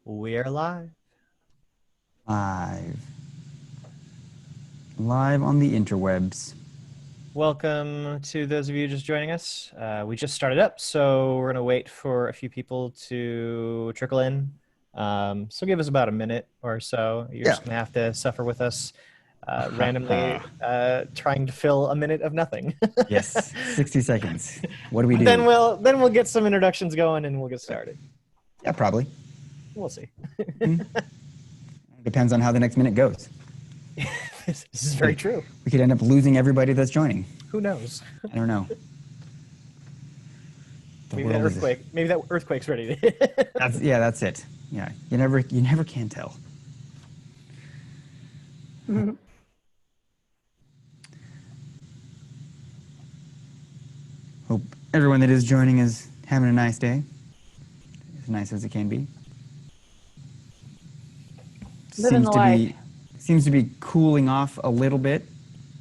We're live. Live. Live on the interwebs. Welcome to those of you just joining us. We just started up, so we're going to wait for a few people to trickle in. So give us about a minute or so. You're Yeah. just going to have to suffer with us randomly trying to fill a minute of nothing. Yes. 60 seconds. What do we do? Then we'll get some introductions going and we'll get started. Yeah, probably. We'll see. Depends on how the next minute goes. This is very true. We could end up losing everybody that's joining. Who knows? I don't know. Maybe that earthquake's ready to that's it. Yeah. You never can tell. Hope everyone that is joining is having a nice day. As nice as it can be. Living the life. Seems to be cooling off a little bit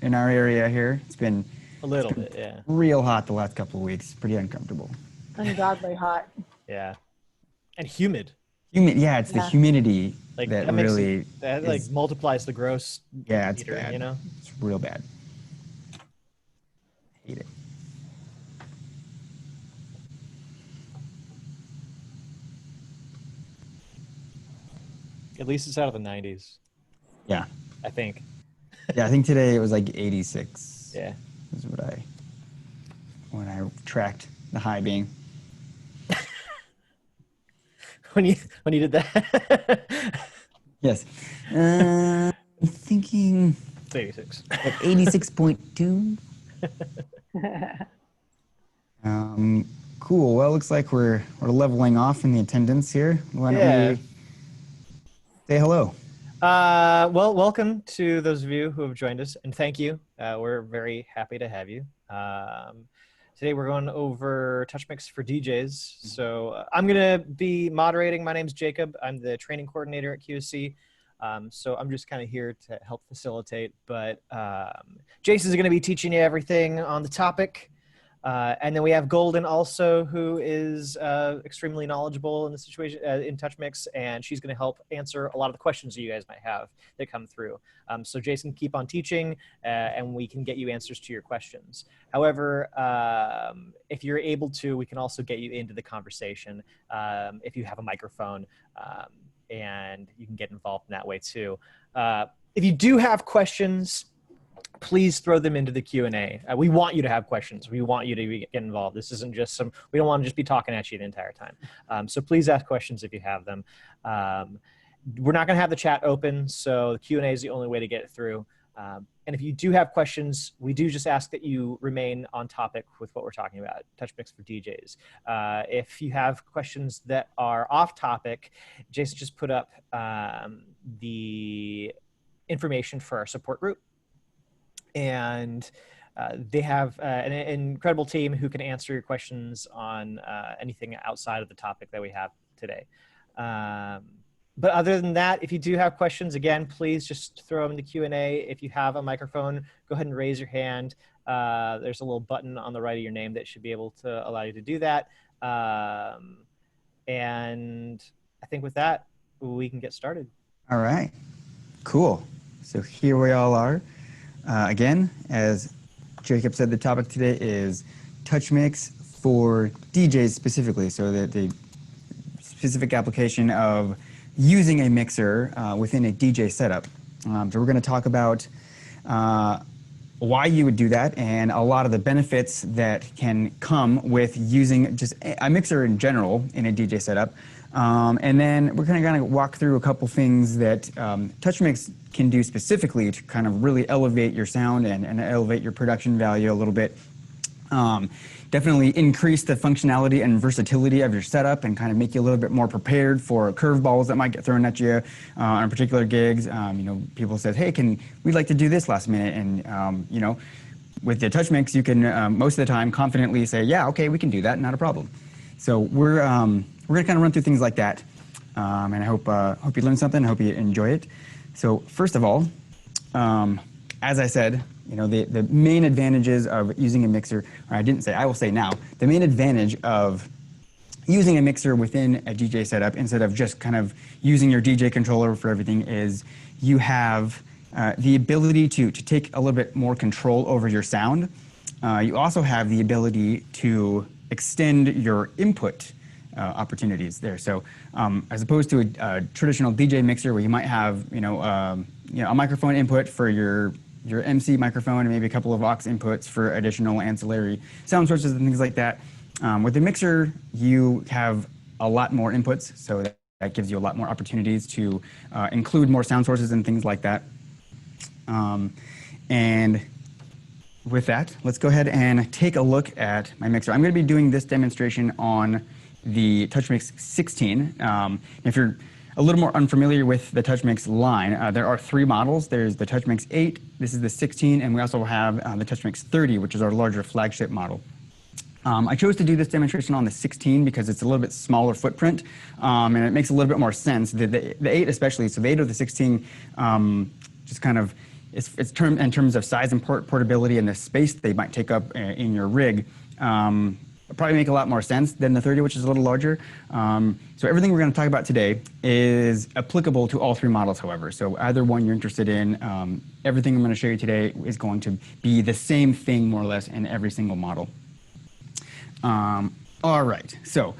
in our area here. It's been a little bit, yeah. Real hot the last couple of weeks. Pretty uncomfortable. Ungodly hot. Yeah. And humid. Yeah, it's the humidity that really multiplies the gross. Yeah, it's meter, bad. You know, it's real bad. I hate it. At least it's out of the 90s. Yeah. I think. Yeah, I think today it was like 86. Yeah. Is when I tracked the high being. when you did that. Yes. I'm thinking. It's 86. At 86.2. Cool. Well, it looks like we're leveling off in the attendance here. Why don't we say hello? Well, welcome to those of you who have joined us, and thank you. We're very happy to have you. Today we're going over TouchMix for DJs. So I'm going to be moderating. My name's Jacob. I'm the training coordinator at QSC. So I'm just kind of here to help facilitate. But Jason's going to be teaching you everything on the topic. And then we have Golden also, who is extremely knowledgeable in the situation in TouchMix, and she's going to help answer a lot of the questions that you guys might have that come through. So Jason, keep on teaching, and we can get you answers to your questions. However, if you're able to, we can also get you into the conversation if you have a microphone, and you can get involved in that way too. If you do have questions, please throw them into the Q&A. We want you to have questions. We want you to get involved. This isn't just we don't want to just be talking at you the entire time. So please ask questions if you have them. We're not going to have the chat open, so the Q&A is the only way to get it through. And if you do have questions, we do just ask that you remain on topic with what we're talking about, TouchMix for DJs. If you have questions that are off topic, Jason just put up the information for our support group. And they have an incredible team who can answer your questions on anything outside of the topic that we have today. But other than that, if you do have questions, again, please just throw them in the Q&A. If you have a microphone, go ahead and raise your hand. There's a little button on the right of your name that should be able to allow you to do that. And I think with that, we can get started. All right. Cool. So here we all are. Again, as Jacob said, the topic today is TouchMix for DJs specifically, so that the specific application of using a mixer within a DJ setup. So we're going to talk about why you would do that and a lot of the benefits that can come with using just a mixer in general in a DJ setup. And then we're going to walk through a couple things that TouchMix can do specifically to kind of really elevate your sound and elevate your production value a little bit. Definitely increase the functionality and versatility of your setup and kind of make you a little bit more prepared for curveballs that might get thrown at you on particular gigs. You know, people said, hey, we'd like to do this last minute. And, you know, with the TouchMix, you can most of the time confidently say, yeah, okay, we can do that, not a problem. So we're going to kind of run through things like that. And I hope you learned something. I hope you enjoy it. So first of all, as I said, you know, the main advantages of using a mixer, or I didn't say, I will say now, the main advantage of using a mixer within a DJ setup instead of just kind of using your DJ controller for everything is you have the ability to take a little bit more control over your sound. You also have the ability to extend your input opportunities there. So as opposed to a traditional DJ mixer where you might have a microphone input for your MC microphone and maybe a couple of aux inputs for additional ancillary sound sources and things like that. With the mixer, you have a lot more inputs, so that gives you a lot more opportunities to include more sound sources and things like that. And with that, let's go ahead and take a look at my mixer. I'm going to be doing this demonstration on the TouchMix 16. If you're a little more unfamiliar with the TouchMix line, there are 3 models. There's the TouchMix 8, this is the 16, and we also have the TouchMix 30, which is our larger flagship model. I chose to do this demonstration on the 16 because it's a little bit smaller footprint, and it makes a little bit more sense. The 8 especially, so the 8 or the 16, just kind of, it's in terms of size and portability and the space they might take up in your rig, probably make a lot more sense than the 30, which is a little larger. So everything we're going to talk about today is applicable to all 3 models, however. So either one you're interested in, everything I'm going to show you today is going to be the same thing more or less in every single model. All right, so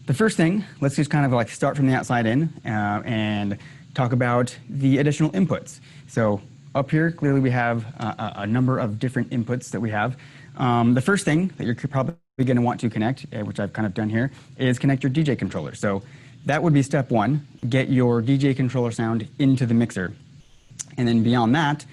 the first thing, let's just kind of like start from the outside in and talk about the additional inputs. So up here, clearly we have a number of different inputs that we have. The first thing that you're probably going to want to connect, which I've kind of done here, is connect your DJ controller. So that would be step 1, get your DJ controller sound into the mixer. And then beyond that,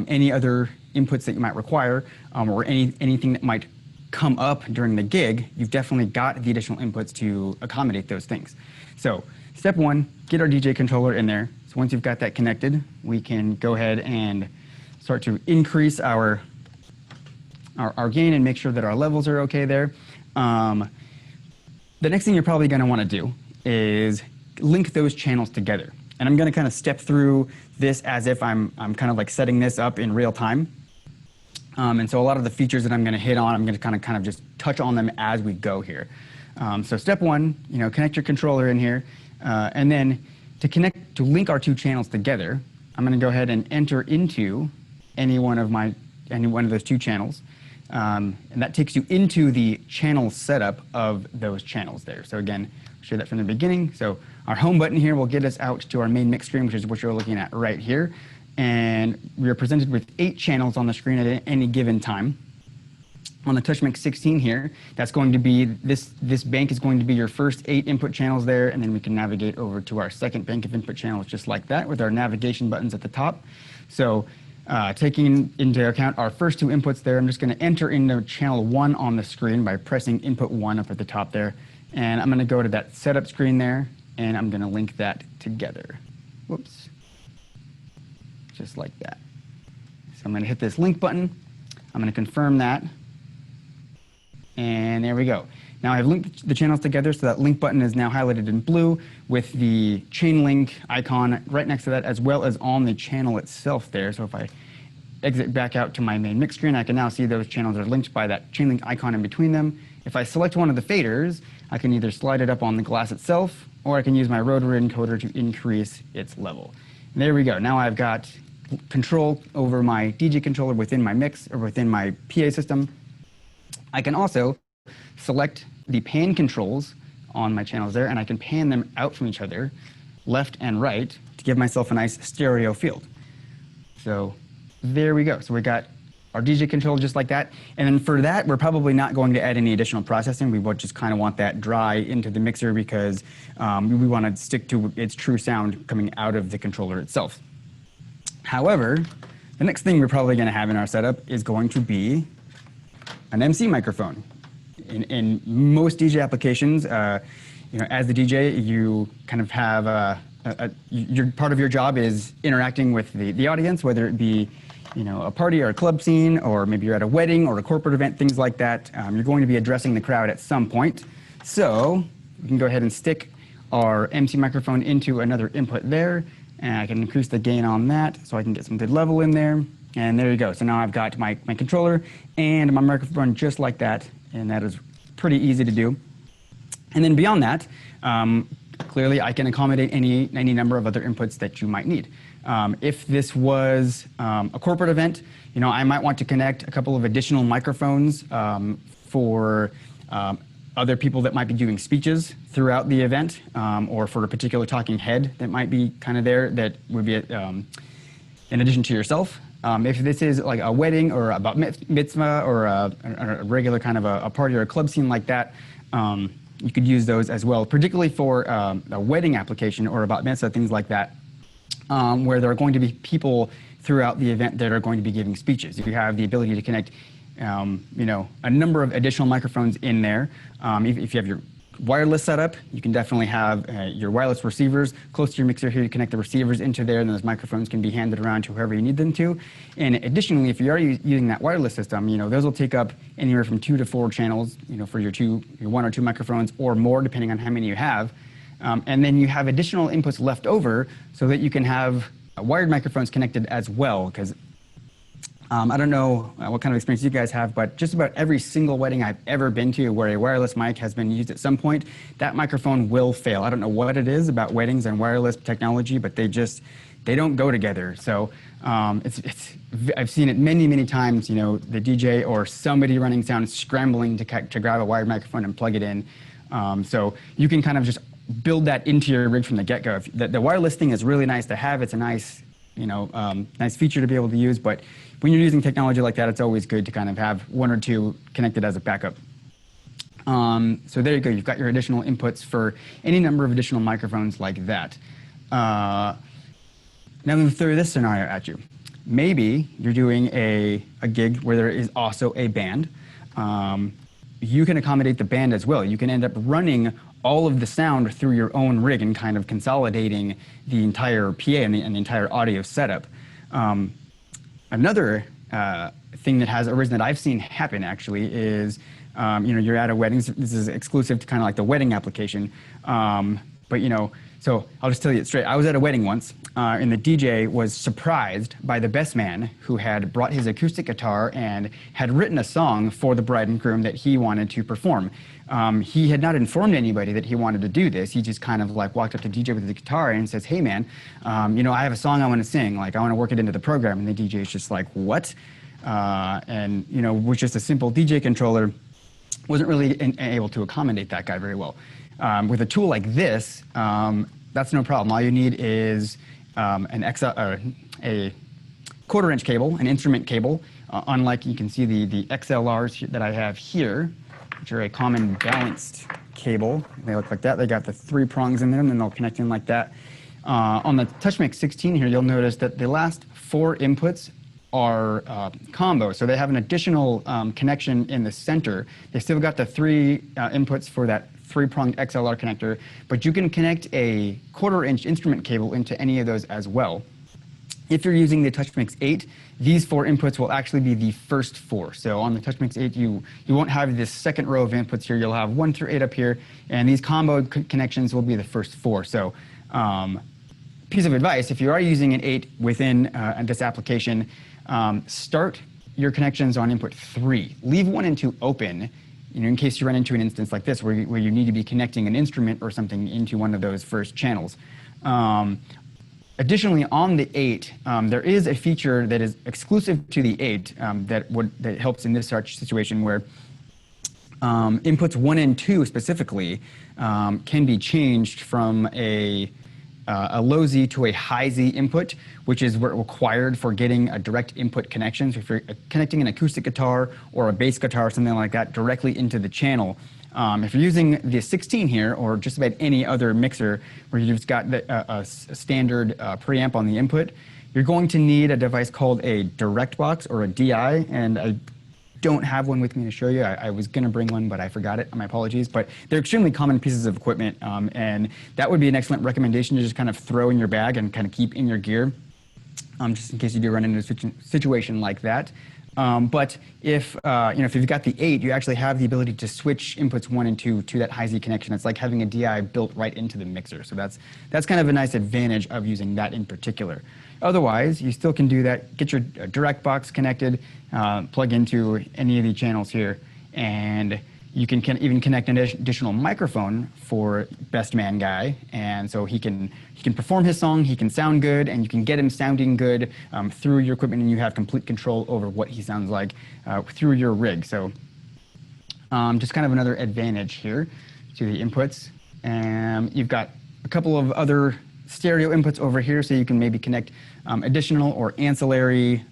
any other inputs that you might require or anything that might come up during the gig, you've definitely got the additional inputs to accommodate those things. So step 1, get our DJ controller in there. So once you've got that connected, we can go ahead and start to increase our gain and make sure that our levels are okay there. The next thing you're probably going to want to do is link those channels together. And I'm going to kind of step through this as if I'm kind of like setting this up in real time. And so a lot of the features that I'm going to hit on, I'm going to kind of just touch on them as we go here. So step 1, connect your controller in here, and then to link our 2 channels together, I'm going to go ahead and enter into any one of those 2 channels, and that takes you into the channel setup of those channels there. So again, I'll show that from the beginning. So our home button here will get us out to our main mix screen, which is what you're looking at right here. And we are presented with 8 channels on the screen at any given time. On the TouchMix 16 here, that's going to be, this bank is going to be your first 8 input channels there, and then we can navigate over to our second bank of input channels just like that with our navigation buttons at the top. So taking into account our first 2 inputs there, I'm just going to enter into channel 1 on the screen by pressing input 1 up at the top there. And I'm going to go to that setup screen there, and I'm going to link that together. Whoops. Just like that. So I'm going to hit this link button. I'm going to confirm that. And there we go. Now I've linked the channels together, so that link button is now highlighted in blue with the chain link icon right next to that, as well as on the channel itself there. So if I exit back out to my main mix screen, I can now see those channels are linked by that chain link icon in between them. If I select one of the faders, I can either slide it up on the glass itself, or I can use my rotary encoder to increase its level. And there we go. Now I've got control over my DJ controller within my mix or within my PA system. I can also select the pan controls on my channels there, and I can pan them out from each other, left and right, to give myself a nice stereo field. So there we go. So we got our DJ controller just like that. And then for that, we're probably not going to add any additional processing. We would just kind of want that dry into the mixer because we want to stick to its true sound coming out of the controller itself. However, the next thing we're probably going to have in our setup is going to be an MC microphone. In most DJ applications, as the DJ, you kind of have part of your job is interacting with the audience, whether it be a party or a club scene, or maybe you're at a wedding or a corporate event, things like that. You're going to be addressing the crowd at some point. So we can go ahead and stick our MC microphone into another input there, and I can increase the gain on that so I can get some good level in there. And there you go. So now I've got my controller and my microphone just like that, and that is pretty easy to do. And then beyond that, clearly I can accommodate any number of other inputs that you might need. If this was a corporate event, I might want to connect a couple of additional microphones for other people that might be doing speeches throughout the event, or for a particular talking head that might be kind of there that would be in addition to yourself. If this is like a wedding or a bat mitzvah or a regular kind of a party or a club scene like that, you could use those as well, particularly for a wedding application or a bat mitzvah, things like that, where there are going to be people throughout the event that are going to be giving speeches. If you have the ability to connect a number of additional microphones in there, if you have your wireless setup, you can definitely have your wireless receivers close to your mixer here. You connect the receivers into there, and those microphones can be handed around to whoever you need them to. And additionally, if you are using that wireless system, those will take up anywhere from 2 to 4 channels, for your 1 or 2 microphones or more, depending on how many you have. And then you have additional inputs left over so that you can have wired microphones connected as well, because I don't know what kind of experience you guys have, but just about every single wedding I've ever been to where a wireless mic has been used at some point, that microphone will fail. I don't know what it is about weddings and wireless technology, but they don't go together. So I've seen it many, many times, the DJ or somebody running sound scrambling to grab a wired microphone and plug it in. So you can kind of just build that into your rig from the get-go. The wireless thing is really nice to have. It's a nice, nice feature to be able to use, but when you're using technology like that, it's always good to kind of have 1 or 2 connected as a backup. So there you go. You've got your additional inputs for any number of additional microphones like that. Now let me throw this scenario at you. Maybe you're doing a gig where there is also a band. You can accommodate the band as well. You can end up running all of the sound through your own rig and kind of consolidating the entire PA and the entire audio setup. Another thing that has arisen that I've seen happen actually is, you're at a wedding. This is exclusive to kind of like the wedding application. So I'll just tell you it straight. I was at a wedding once, and the DJ was surprised by the best man who had brought his acoustic guitar and had written a song for the bride and groom that he wanted to perform. He had not informed anybody that he wanted to do this. He just kind of like walked up to DJ with the guitar and says, "Hey man, I have a song I want to sing. Like I want to work it into the program." And the DJ is just like, "What?" And with just a simple DJ controller, wasn't really able to accommodate that guy very well. With a tool like this, that's no problem. All you need is a quarter-inch cable, an instrument cable. Unlike you can see the XLRs that I have here, which are a common balanced cable. They look like that. They got the 3 prongs in them, and they'll connect in like that. On the TouchMix 16 here, you'll notice that the last 4 inputs are combo, so they have an additional connection in the center. They still got the 3 inputs for that 3-pronged XLR connector, but you can connect a quarter-inch instrument cable into any of those as well. If you're using the TouchMix 8, these 4 inputs will actually be the first 4. So on the TouchMix 8, you won't have this second row of inputs here. You'll have 1 through 8 up here, and these combo connections will be the first 4. So piece of advice, if you are using an 8 within this application, start your connections on input 3. Leave 1 and 2 open, in case you run into an instance like this where you need to be connecting an instrument or something into one of those first channels. Additionally, on the 8, there is a feature that is exclusive to the 8 that helps in this such situation where inputs 1 and 2 specifically can be changed from a low Z to a high Z input, which is required for getting a direct input connection. So if you're connecting an acoustic guitar or a bass guitar or something like that directly into the channel, if you're using the 16 here or just about any other mixer where you've just got a standard preamp on the input, you're going to need a device called a direct box or a DI, and I don't have one with me to show you. I was going to bring one, but I forgot it. My apologies. But they're extremely common pieces of equipment, and that would be an excellent recommendation to just kind of throw in your bag and kind of keep in your gear, just in case you do run into a situation like that. But if you've got the 8, you actually have the ability to switch inputs 1 and 2 to that high Z connection. It's like having a DI built right into the mixer. So that's kind of a nice advantage of using that in particular. Otherwise, you still can do that. Get your direct box connected, plug into any of the channels here, and You can even connect an additional microphone for best man guy, and so he can perform his song, he can sound good, and you can get him sounding good through your equipment, and you have complete control over what he sounds like through your rig. So just kind of another advantage here to the inputs. You've got a couple of other stereo inputs over here, so you can maybe connect additional or ancillary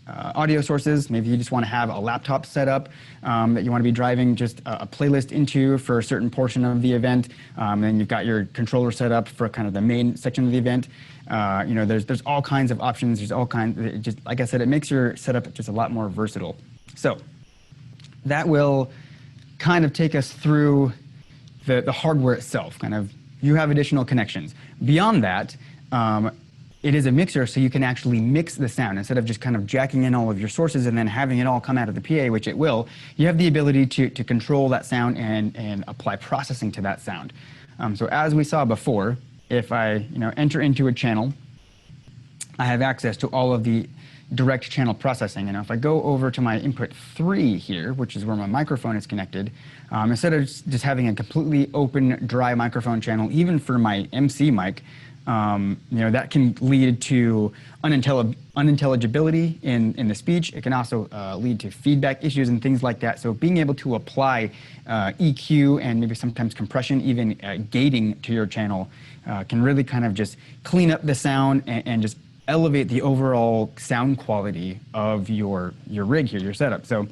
audio sources. Maybe you just want to have a laptop set up that you want to be driving just a playlist into for a certain portion of the event. And you've got your controller set up for kind of the main section of the event. You know, there's all kinds of options. There's all kinds. Just like I said, it makes your setup just a lot more versatile. So that will kind of take us through the hardware itself. Kind of, you have additional connections. Beyond that, it is a mixer, so you can actually mix the sound. Instead of just kind of jacking in all of your sources and then having it all come out of the PA, which it will, you have the ability to control that sound and apply processing to that sound. So as we saw before, if I enter into a channel, I have access to all of the direct channel processing. And if I go over to my input 3 here, which is where my microphone is connected, instead of just having a completely open, dry microphone channel, even for my MC mic, that can lead to unintelligibility in the speech. It can also lead to feedback issues and things like that. So being able to apply EQ and maybe sometimes compression, even gating to your channel can really kind of just clean up the sound and just elevate the overall sound quality of your rig here, your setup. So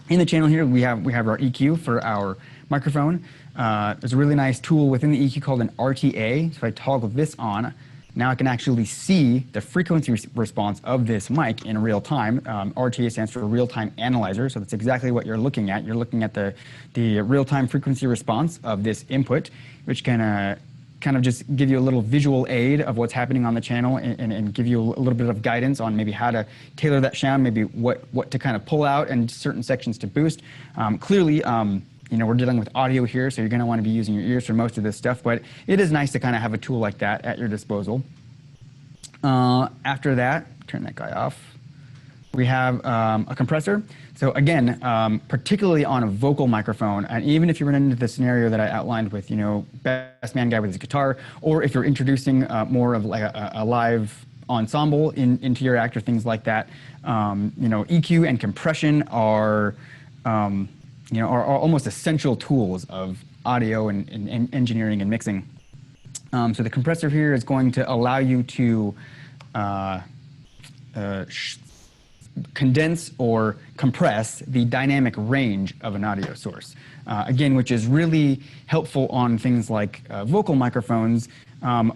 in the channel here, we have our EQ for our microphone. There's a really nice tool within the EQ called an RTA. So if I toggle this on, now I can actually see the frequency response of this mic in real time. RTA stands for real-time analyzer, so that's exactly what you're looking at. You're looking at the real-time frequency response of this input, which can kind of just give you a little visual aid of what's happening on the channel and give you a little bit of guidance on maybe how to tailor that sound, maybe what to kind of pull out and certain sections to boost. Clearly, we're dealing with audio here, so you're going to want to be using your ears for most of this stuff, but it is nice to kind of have a tool like that at your disposal. After that, turn that guy off. We have a compressor. So again, particularly on a vocal microphone, and even if you run into the scenario that I outlined with, best man guy with his guitar, or if you're introducing more of like a live ensemble into your act or things like that, EQ and compression are almost essential tools of audio and engineering and mixing. So the compressor here is going to allow you to condense or compress the dynamic range of an audio source. Again, which is really helpful on things like vocal microphones,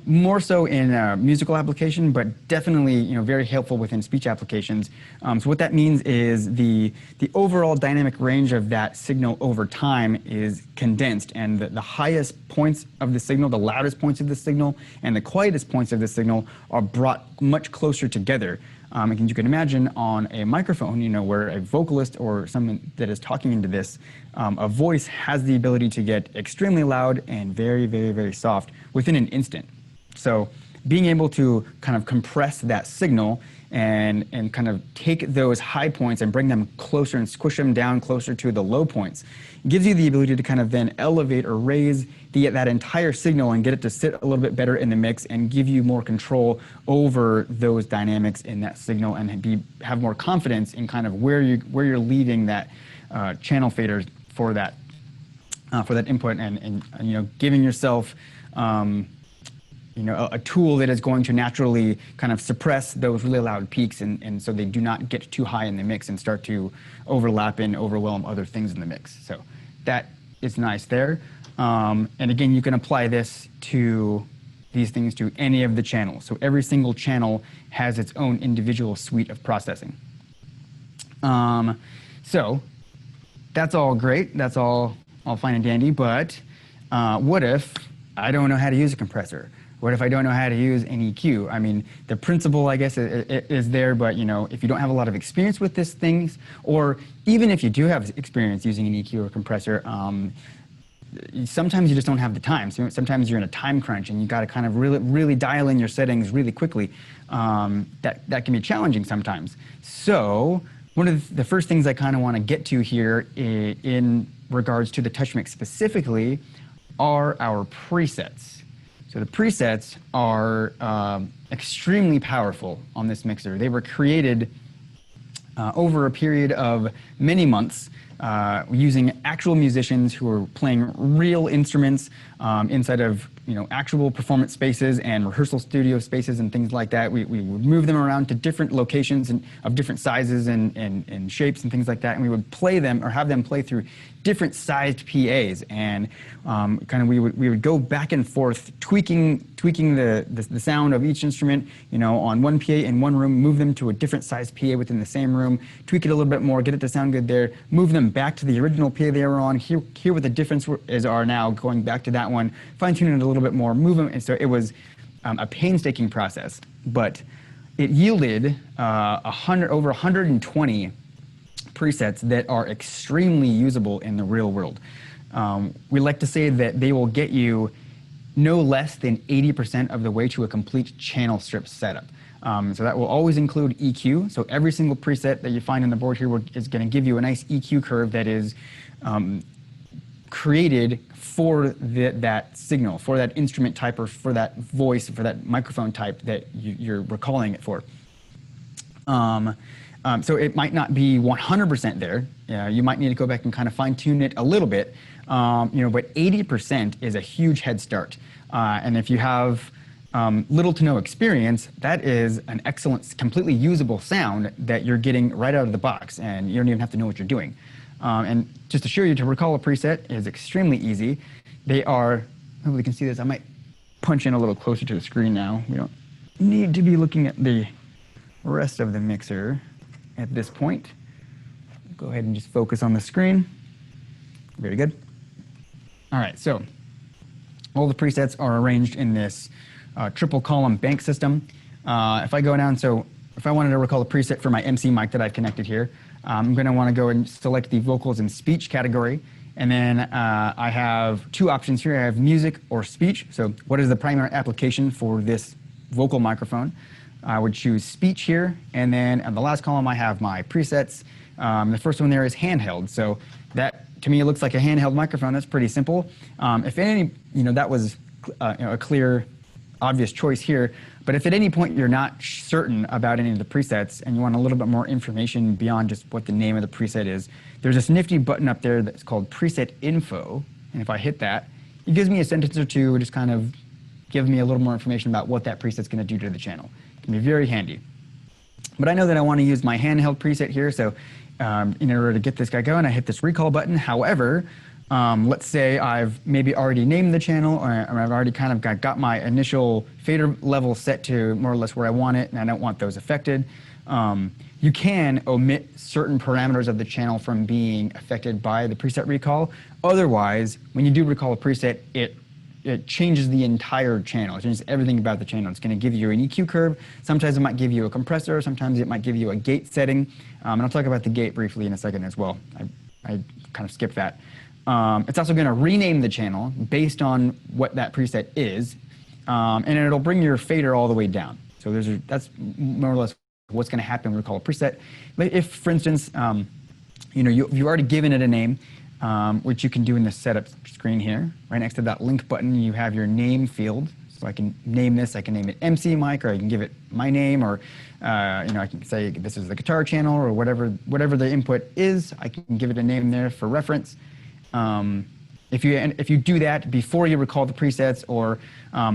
more so in musical application, but definitely very helpful within speech applications. So what that means is the overall dynamic range of that signal over time is condensed, and the highest points of the signal, the loudest points of the signal, and the quietest points of the signal are brought much closer together. And you can imagine on a microphone, where a vocalist or someone that is talking into this, a voice has the ability to get extremely loud and very, very, very soft within an instant. So being able to kind of compress that signal and kind of take those high points and bring them closer and squish them down closer to the low points gives you the ability to kind of then elevate or raise that entire signal and get it to sit a little bit better in the mix and give you more control over those dynamics in that signal and have more confidence in kind of where you're leaving that channel fader for that input and giving yourself a tool that is going to naturally kind of suppress those really loud peaks and so they do not get too high in the mix and start to overlap and overwhelm other things in the mix. So that is nice there. And again, you can apply these things to any of the channels. So every single channel has its own individual suite of processing. So that's all great. That's all fine and dandy. But what if I don't know how to use a compressor? What if I don't know how to use an EQ? I mean, the principle, I guess, is there, but if you don't have a lot of experience with these things, or even if you do have experience using an EQ or compressor, sometimes you just don't have the time. So sometimes you're in a time crunch and you got to kind of really dial in your settings really quickly. That can be challenging sometimes. So one of the first things I kind of want to get to here in regards to the TouchMix specifically are our presets. So the presets are extremely powerful on this mixer. They were created over a period of many months using actual musicians who were playing real instruments inside of actual performance spaces and rehearsal studio spaces and things like that. We would move them around to different locations and of different sizes and shapes and things like that, and we would play them or have them play through different sized PAs, and we would go back and forth tweaking the sound of each instrument, on one PA in one room, move them to a different sized PA within the same room, tweak it a little bit more, get it to sound good there, move them back to the original PA they were on, hear what the differences are now, going back to that one, fine tune it a little bit more, move them, and so it was a painstaking process, but it yielded over 120 presets that are extremely usable in the real world. We like to say that they will get you no less than 80% of the way to a complete channel strip setup. So that will always include EQ. So every single preset that you find on the board here is going to give you a nice EQ curve that is created for that signal, for that instrument type, or for that voice, for that microphone type that you're recalling it for. So it might not be 100% there. You might need to go back and kind of fine tune it a little bit, but 80% is a huge head start. And if you have little to no experience, that is an excellent, completely usable sound that you're getting right out of the box, and you don't even have to know what you're doing. And just to show you, to recall a preset is extremely easy. They are, hopefully you can see this, I might punch in a little closer to the screen now. We don't need to be looking at the rest of the mixer at this point. Go ahead and just focus on the screen. Very good. All right, so all the presets are arranged in this triple column bank system. If I go down, so if I wanted to recall a preset for my MC mic that I've connected here, I'm going to want to go and select the vocals and speech category. And then I have two options here. I have music or speech. So what is the primary application for this vocal microphone? I would choose speech here. And then in the last column, I have my presets. The first one there is handheld. So that, to me, it looks like a handheld microphone. That's pretty simple. If any, that was a clear, obvious choice here. But if at any point you're not certain about any of the presets and you want a little bit more information beyond just what the name of the preset is, there's this nifty button up there that's called Preset Info. And if I hit that, it gives me a sentence or two, just kind of give me a little more information about what that preset's going to do to the channel. It can be very handy. But I know that I want to use my handheld preset here, so in order to get this guy going, I hit this recall button. However, let's say I've maybe already named the channel, or I've already kind of got my initial fader level set to more or less where I want it, and I don't want those affected. You can omit certain parameters of the channel from being affected by the preset recall. Otherwise, when you do recall a preset, it changes the entire channel. It changes everything about the channel. It's going to give you an EQ curve. Sometimes it might give you a compressor. Sometimes it might give you a gate setting. And I'll talk about the gate briefly in a second as well. I kind of skipped that. It's also going to rename the channel based on what that preset is, and it'll bring your fader all the way down. So that's more or less what's going to happen when we call a preset. But if, for instance, you've already given it a name, which you can do in the setup screen here, right next to that link button, you have your name field. So I can name this. I can name it MC mic, or I can give it my name, or I can say this is the guitar channel, or whatever the input is. I can give it a name there for reference. If you do that before you recall the presets, or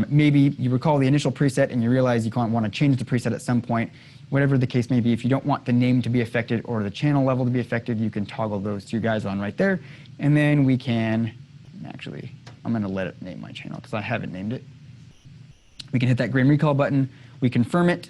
maybe you recall the initial preset and you realize you want to change the preset at some point, whatever the case may be, if you don't want the name to be affected or the channel level to be affected, you can toggle those two guys on right there. And then we can, actually, I'm going to let it name my channel because I haven't named it. We can hit that green recall button, we confirm it,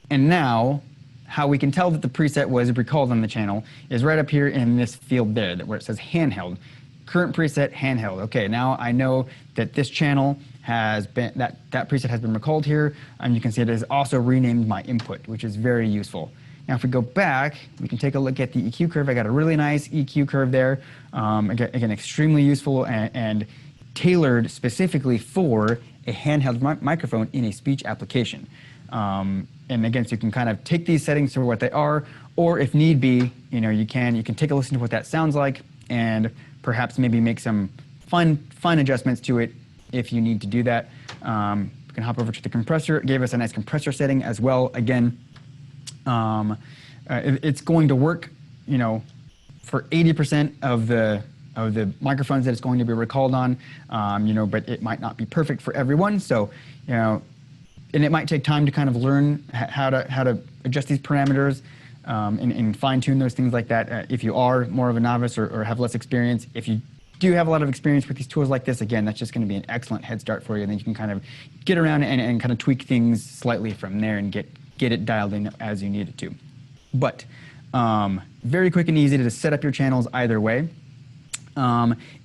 and now how we can tell that the preset was recalled on the channel is right up here in this field there where it says handheld. Current preset, handheld. Okay, now I know that this channel has been, that preset has been recalled here, and you can see it has also renamed my input, which is very useful. Now if we go back, we can take a look at the EQ curve. I got a really nice EQ curve there. Again, extremely useful and tailored specifically for a handheld microphone in a speech application. And again, so you can kind of take these settings for what they are, or if need be, you can take a listen to what that sounds like and perhaps maybe make some fine adjustments to it if you need to do that. We can hop over to the compressor. It gave us a nice compressor setting as well. Again, it's going to work, for 80% of the microphones that it's going to be recalled on, but it might not be perfect for everyone. So, and it might take time to kind of learn how to adjust these parameters and fine tune those things like that. If you are more of a novice or have less experience, if you do have a lot of experience with these tools like this, again, that's just going to be an excellent head start for you. And then you can kind of get around and kind of tweak things slightly from there and get it dialed in as you need it to. But very quick and easy to set up your channels either way.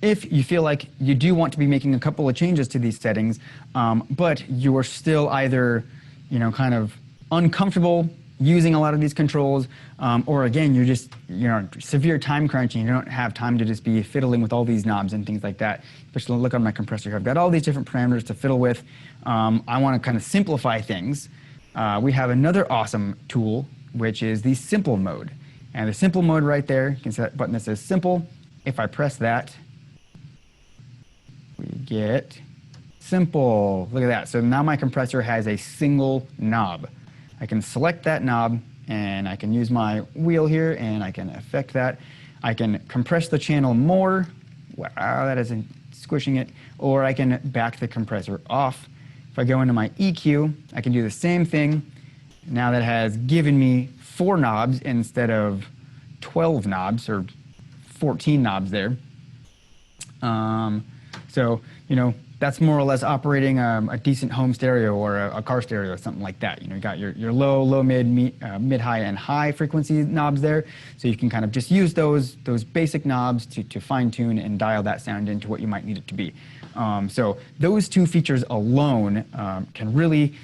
If you feel like you do want to be making a couple of changes to these settings, but you are still either, kind of uncomfortable using a lot of these controls, or again, you're just, severe time crunch and you don't have time to just be fiddling with all these knobs and things like that. Especially look on my compressor here. I've got all these different parameters to fiddle with. I want to kind of simplify things. We have another awesome tool, which is the simple mode. And the simple mode right there, you can see that button that says simple. If I press that, we get simple. Look at that. So now my compressor has a single knob. I can select that knob and I can use my wheel here and I can affect that. I can compress the channel more. Wow, that isn't squishing it. Or I can back the compressor off. If I go into my EQ, I can do the same thing. Now that has given me 4 knobs instead of 12 knobs or 14 knobs there. So, that's more or less operating a decent home stereo or a car stereo or something like that. You got your low, mid, high, and high frequency knobs there. So you can kind of just use those basic knobs to fine tune and dial that sound into what you might need it to be. So those 2 features alone can really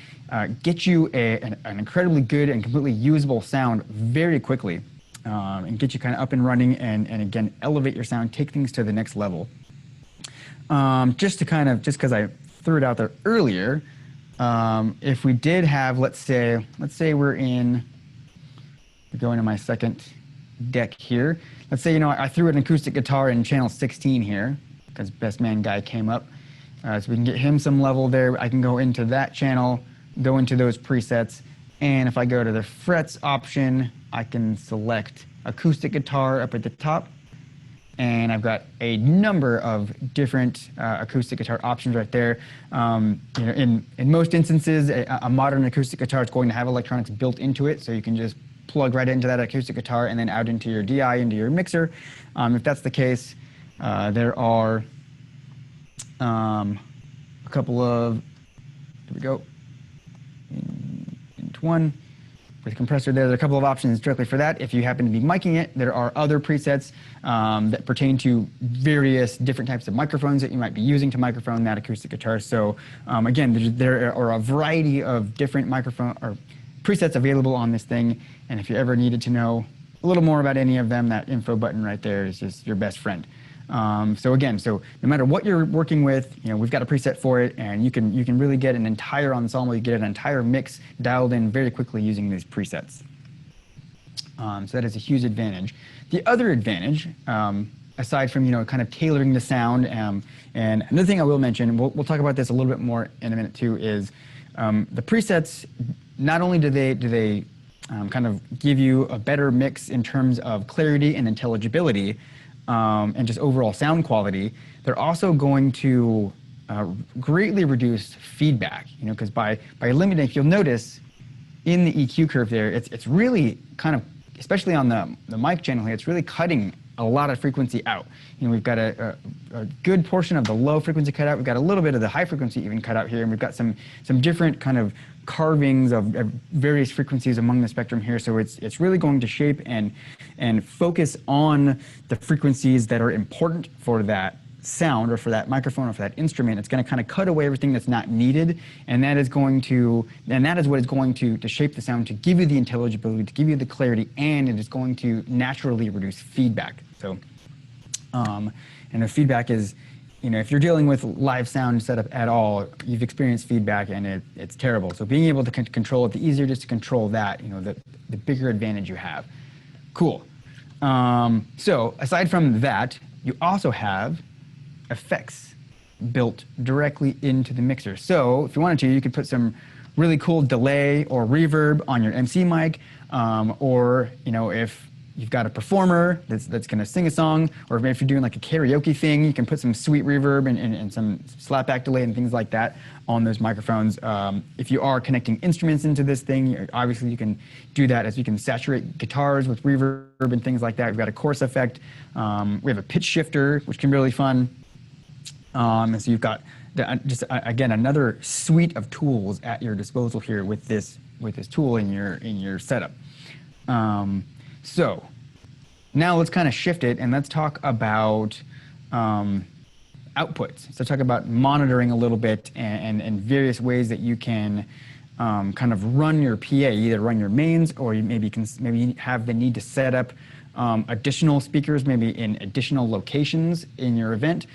get you an incredibly good and completely usable sound very quickly. And get you kind of up and running and again, elevate your sound, take things to the next level. Just because I threw it out there earlier, if we did have, let's say we're going to my second deck here. Let's say, I threw an acoustic guitar in channel 16 here, because Best Man Guy came up. So we can get him some level there. I can go into that channel, go into those presets, and if I go to the frets option, I can select acoustic guitar up at the top. And I've got a number of different acoustic guitar options right there. In most instances, a modern acoustic guitar is going to have electronics built into it, so you can just plug right into that acoustic guitar and then out into your DI, into your mixer. If that's the case, there are a couple of, here we go, into one. With the compressor there's a couple of options directly for that. If you happen to be micing it, there are other presets that pertain to various different types of microphones that you might be using to microphone that acoustic guitar. So again, there are a variety of different microphone or presets available on this thing. And if you ever needed to know a little more about any of them, that info button right there is just your best friend. So no matter what you're working with, we've got a preset for it, and you can really get an entire ensemble, you get an entire mix dialed in very quickly using these presets. So that is a huge advantage. The other advantage, aside from kind of tailoring the sound, and another thing I will mention, we'll talk about this a little bit more in a minute too, is the presets. Not only do they kind of give you a better mix in terms of clarity and intelligibility, and just overall sound quality, they're also going to greatly reduce feedback. Because by eliminating, if you'll notice in the EQ curve there, it's really kind of, especially on the mic channel here, it's really cutting a lot of frequency out. We've got a good portion of the low frequency cut out. We've got a little bit of the high frequency even cut out here, and we've got some different kind of carvings of various frequencies among the spectrum here. So it's really going to shape and focus on the frequencies that are important for that sound or for that microphone or for that instrument. It's going to kind of cut away everything that's not needed, and that is what is going to shape the sound, to give you the intelligibility, to give you the clarity, and it is going to naturally reduce feedback. So and the feedback is if you're dealing with live sound setup at all, you've experienced feedback and it's terrible. So being able to control it, the easier it is to control that, the bigger advantage you have. Cool. So aside from that, you also have effects built directly into the mixer. So if you wanted to, you could put some really cool delay or reverb on your MC mic, or if you've got a performer that's going to sing a song, or if you're doing like a karaoke thing, you can put some sweet reverb and some slapback delay and things like that on those microphones. If you are connecting instruments into this thing, obviously you can do that, as you can saturate guitars with reverb and things like that. We've got a chorus effect. We have a pitch shifter, which can be really fun. And so you've got again another suite of tools at your disposal here with this tool in your setup. So now let's kind of shift it and let's talk about outputs. So talk about monitoring a little bit and various ways that you can kind of run your PA, either run your mains, or you maybe have the need to set up additional speakers, maybe in additional locations in your event.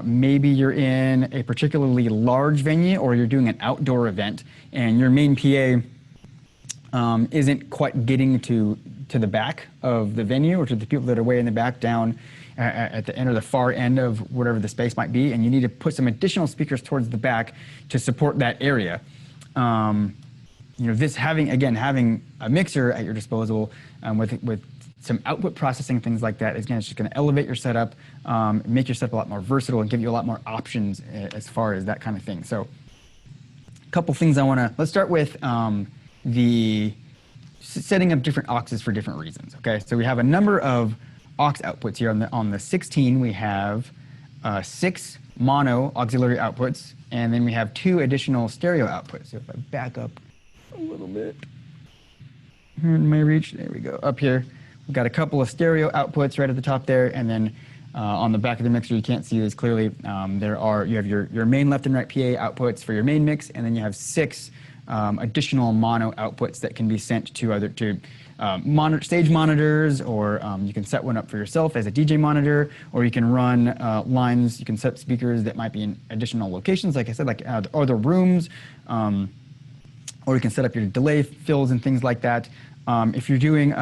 Maybe you're in a particularly large venue, or you're doing an outdoor event and your main PA isn't quite getting to the back of the venue, or to the people that are way in the back down at the end or the far end of whatever the space might be, and you need to put some additional speakers towards the back to support that area. This having a mixer at your disposal with some output processing, things like that, again, it's just going to elevate your setup, make your setup a lot more versatile, and give you a lot more options as far as that kind of thing. So a couple things let's start with the setting up different auxes for different reasons. Okay, so we have a number of aux outputs here. On the 16, we have 6 mono auxiliary outputs, and then we have 2 additional stereo outputs. So if I back up a little bit here in my reach, there we go. Up here, we've got a couple of stereo outputs right at the top there, and then on the back of the mixer, you can't see this clearly. You have your main left and right PA outputs for your main mix, and then you have 6 additional mono outputs that can be sent to stage monitors, or you can set one up for yourself as a DJ monitor, or you can run lines. You can set speakers that might be in additional locations, like I said, like other rooms, or you can set up your delay fills and things like that. If you're doing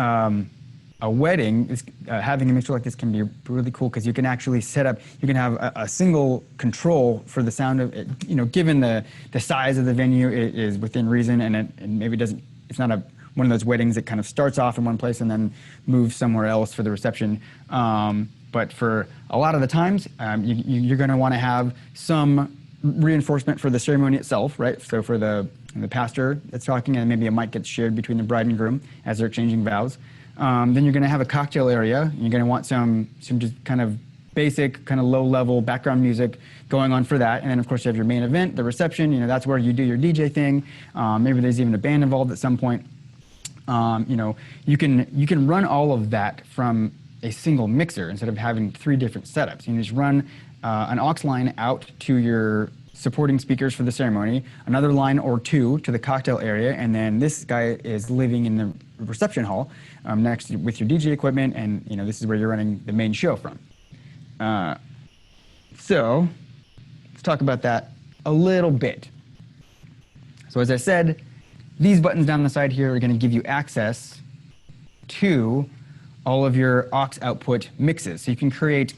a wedding, having a mixer like this can be really cool, because you can actually set up, you can have a single control for the sound of it, given the size of the venue, it is within reason, and maybe it's not one of those weddings that kind of starts off in one place and then moves somewhere else for the reception. But for a lot of the times, you're going to want to have some reinforcement for the ceremony itself, right? So for the pastor that's talking, and maybe a mic gets shared between the bride and groom as they're exchanging vows. Then you're going to have a cocktail area. You're going to want some just kind of basic, kind of low-level background music going on for that. And then, of course, you have your main event, the reception. That's where you do your DJ thing. Maybe there's even a band involved at some point. You can run all of that from a single mixer instead of having 3 different setups. You can just run an aux line out to your supporting speakers for the ceremony, another line or 2 to the cocktail area, and then this guy is living in the reception hall next with your DJ equipment, and this is where you're running the main show from. So let's talk about that a little bit. So as I said, these buttons down the side here are going to give you access to all of your aux output mixes. So you can create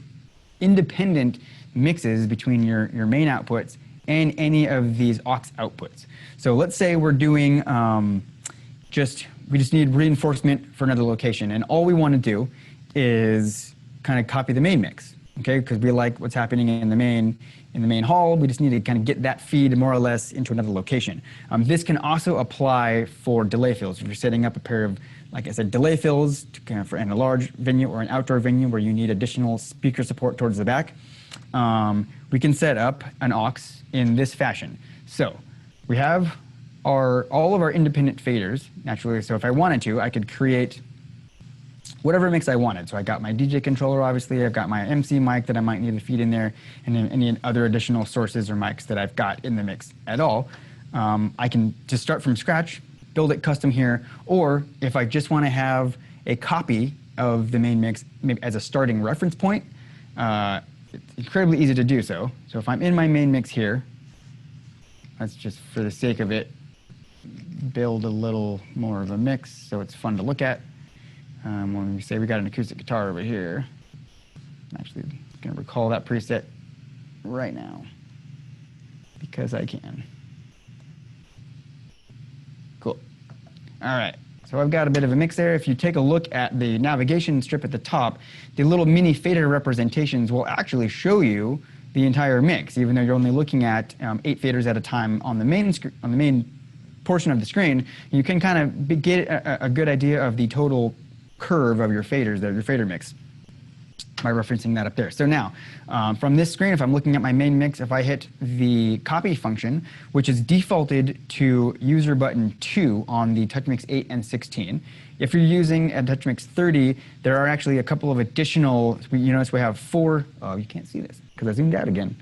independent mixes between your main outputs and any of these aux outputs. So let's say we're doing we just need reinforcement for another location, and all we want to do is kind of copy the main mix, okay? Because we like what's happening in the main hall. We just need to kind of get that feed more or less into another location. This can also apply for delay fills. If you're setting up a pair of, like I said, delay fills in a large venue or an outdoor venue where you need additional speaker support towards the back, we can set up an aux in this fashion. So we have all of our independent faders, naturally. So if I wanted to, I could create whatever mix I wanted. So I got my DJ controller, obviously. I've got my MC mic that I might need to feed in there, and then any other additional sources or mics that I've got in the mix at all. I can just start from scratch, build it custom here, or if I just want to have a copy of the main mix maybe as a starting reference point, it's incredibly easy to do so. So if I'm in my main mix here, let's just, for the sake of it, build a little more of a mix so it's fun to look at. When we say we got an acoustic guitar over here, I'm actually going to recall that preset right now because I can. Cool. All right. So I've got a bit of a mix there. If you take a look at the navigation strip at the top, the little mini fader representations will actually show you the entire mix, even though you're only looking at 8 faders at a time on the main portion of the screen. You can kind of get a good idea of the total curve of your faders, your fader mix, by referencing that up there. So now, from this screen, if I'm looking at my main mix, if I hit the copy function, which is defaulted to user button 2 on the TouchMix 8 and 16, if you're using a TouchMix 30, there are actually a couple of additional, you notice we have 4, oh, you can't see this because I zoomed out again.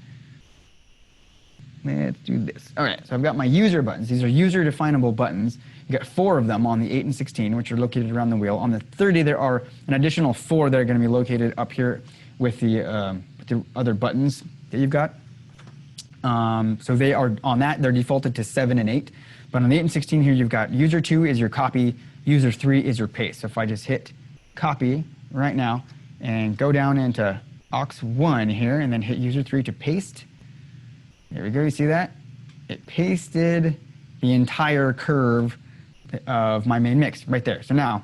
Let's do this. All right, so I've got my user buttons. These are user definable buttons. You got 4 of them on the 8 and 16, which are located around the wheel. On the 30, there are an additional 4 that are going to be located up here with the other buttons that you've got. So they are on that. They're defaulted to 7 and 8. But on the 8 and 16 here, you've got user 2 is your copy, user 3 is your paste. So if I just hit copy right now and go down into aux 1 here and then hit user 3 to paste, there we go. You see that? It pasted the entire curve of my main mix right there. So now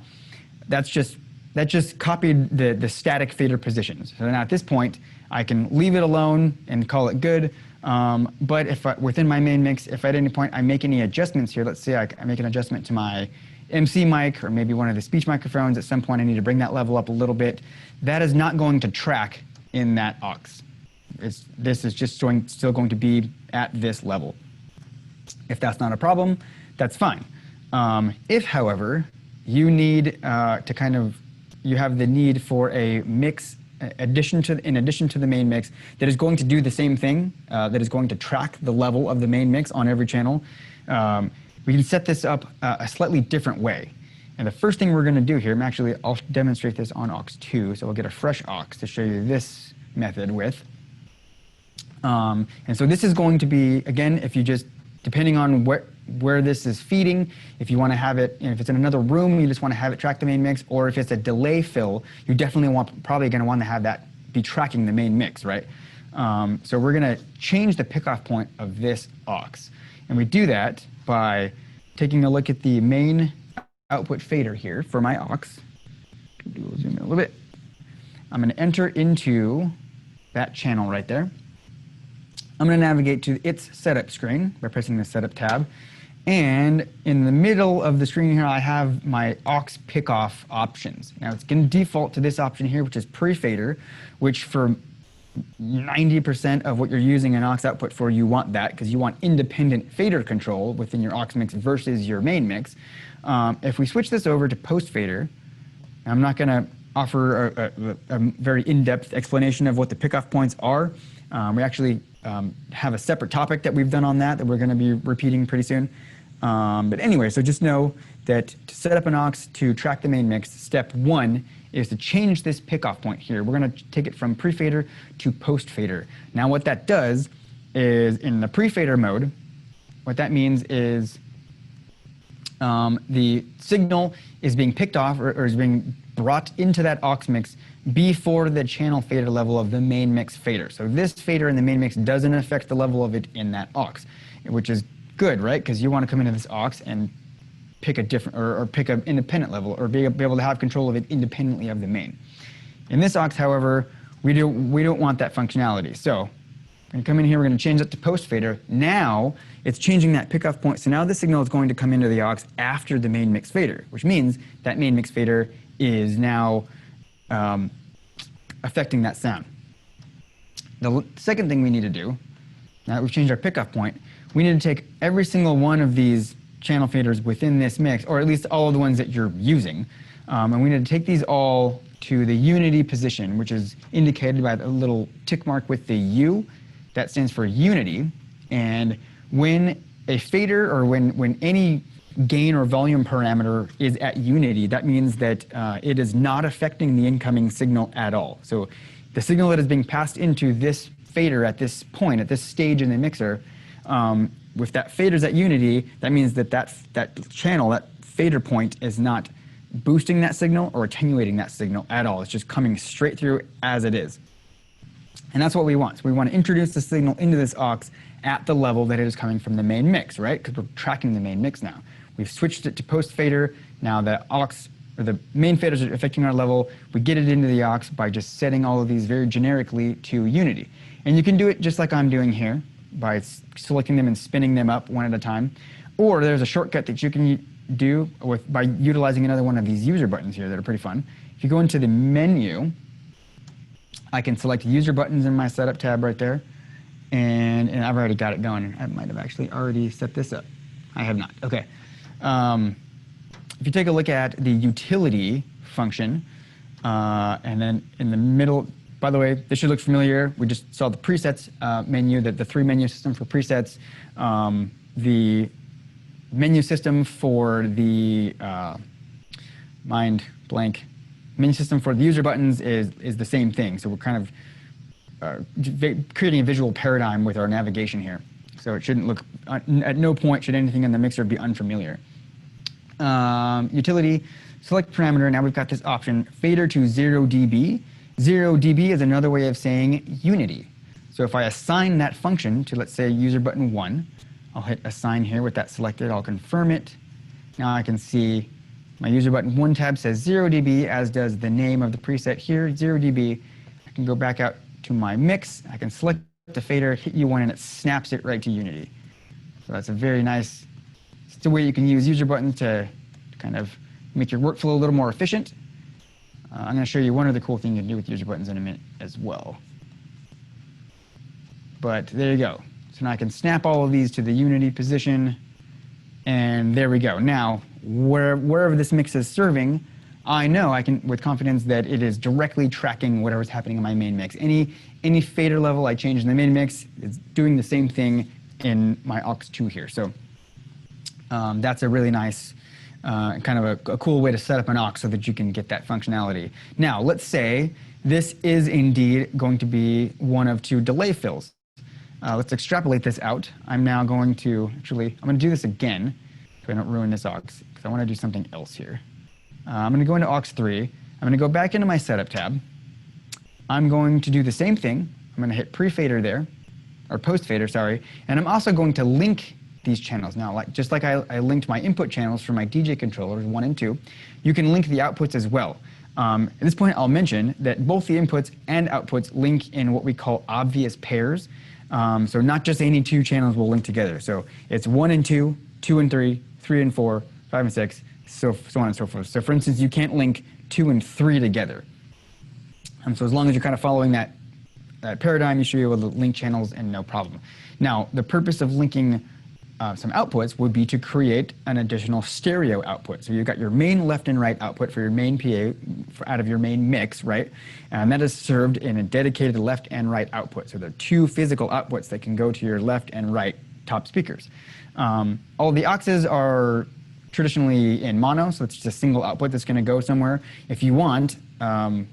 that just copied the static fader positions. So now at this point I can leave it alone and call it good. But if within my main mix, if at any point I make any adjustments here, let's say I make an adjustment to my MC mic or maybe one of the speech microphones, at some point I need to bring that level up a little bit, that is not going to track in that aux. This is just still going to be at this level. If that's not a problem, that's fine. If, however, you need you have the need for a mix in addition to the main mix that is going to do the same thing, that is going to track the level of the main mix on every channel, we can set this up a slightly different way. And the first thing we're going to do here, I'll demonstrate this on aux 2, so we'll get a fresh aux to show you this method with. And so this is going to be, again, if you just, depending on where this is feeding, if you want to have it, if it's in another room, you just want to have it track the main mix, or if it's a delay fill, you definitely probably going to want to have that be tracking the main mix, right? So we're going to change the pickoff point of this aux. And we do that by taking a look at the main output fader here for my aux. We'll zoom in a little bit. I'm going to enter into that channel right there. I'm going to navigate to its setup screen by pressing the setup tab. And in the middle of the screen here, I have my aux pickoff options. Now it's going to default to this option here, which is pre-fader, which for 90% of what you're using an aux output for, you want that because you want independent fader control within your aux mix versus your main mix. If we switch this over to post-fader, I'm not going to offer a very in-depth explanation of what the pickoff points are. We actually have a separate topic that we've done on that we're going to be repeating pretty soon. But anyway, so just know that to set up an aux to track the main mix, step 1 is to change this pickoff point here. We're going to take it from pre-fader to post-fader. Now what that does is, in the pre-fader mode, what that means is the signal is being picked off or is being brought into that aux mix before the channel fader level of the main mix fader. So this fader in the main mix doesn't affect the level of it in that aux, which is good, right? Because you want to come into this aux and pick a different, or pick an independent level, or be able to have control of it independently of the main. In this aux, however, we don't want that functionality. So we're going to come in here, we're going to change that to post fader. Now it's changing that pickoff point. So now the signal is going to come into the aux after the main mix fader, which means that main mix fader is now affecting that sound. The second thing we need to do, now that we've changed our pickoff point, we need to take every single one of these channel faders within this mix, or at least all of the ones that you're using, and we need to take these all to the unity position, which is indicated by the little tick mark with the U. That stands for unity. And when a fader, or when any gain or volume parameter is at unity, that means that it is not affecting the incoming signal at all. So the signal that is being passed into this fader at this point, at this stage in the mixer, with that fader's at unity, that means that that channel, that fader point, is not boosting that signal or attenuating that signal at all. It's just coming straight through as it is. And that's what we want. So we want to introduce the signal into this aux at the level that it is coming from the main mix, right? Because we're tracking the main mix now. We've switched it to post fader. Now the aux, or the main faders are affecting our level. We get it into the aux by just setting all of these very generically to unity. And you can do it just like I'm doing here, by selecting them and spinning them up one at a time. Or there's a shortcut that you can do by utilizing another one of these user buttons here that are pretty fun. If you go into the menu, I can select user buttons in my setup tab right there. And I've already got it going. I might have actually already set this up. I have not. Okay. If you take a look at the utility function, and then in the middle, by the way, this should look familiar. We just saw the presets menu, the 3 menu system for presets. The menu system for the mind blank. Menu system for the user buttons is the same thing. So we're kind of creating a visual paradigm with our navigation here. So it shouldn't look, at no point should anything in the mixer be unfamiliar. Utility, select parameter. Now we've got this option, fader to 0 dB. 0 dB is another way of saying unity. So if I assign that function to, let's say, user button 1, I'll hit assign here with that selected. I'll confirm it. Now I can see my user button 1 tab says 0 dB, as does the name of the preset here, 0 dB. I can go back out to my mix. I can select the fader, hit U1, and it snaps it right to unity. So that's a very nice, it's a way you can use user buttons to kind of make your workflow a little more efficient. I'm going to show you one other cool thing you can do with user buttons in a minute as well. But there you go. So now I can snap all of these to the unity position, and there we go. Now, wherever this mix is serving, I know I can, with confidence, that it is directly tracking whatever's happening in my main mix. Any fader level I change in the main mix is doing the same thing in my aux2 here. So that's a really nice, kind of a cool way to set up an aux so that you can get that functionality. Now, let's say this is indeed going to be one of 2 delay fills. Let's extrapolate this out. I'm now going to, actually, I'm going to do this again so I don't ruin this aux, because I want to do something else here. I'm going to go into aux3. I'm going to go back into my setup tab. I'm going to do the same thing. I'm going to hit pre-fader there, or post-fader, sorry, and I'm also going to link these channels. Now, just like I linked my input channels for my DJ controllers 1 and 2, you can link the outputs as well. At this point, I'll mention that both the inputs and outputs link in what we call obvious pairs. So not just any 2 channels will link together. So it's 1 and 2, 2 and 3, 3 and 4, 5 and 6, so on and so forth. So for instance, you can't link 2 and 3 together. So as long as you're kind of following that paradigm, you should be able to link channels and no problem. Now, the purpose of linking some outputs would be to create an additional stereo output. So you've got your main left and right output for your main PA out of your main mix, right? And that is served in a dedicated left and right output. So there are 2 physical outputs that can go to your left and right top speakers. All the auxes are traditionally in mono, so it's just a single output that's going to go somewhere. If you want an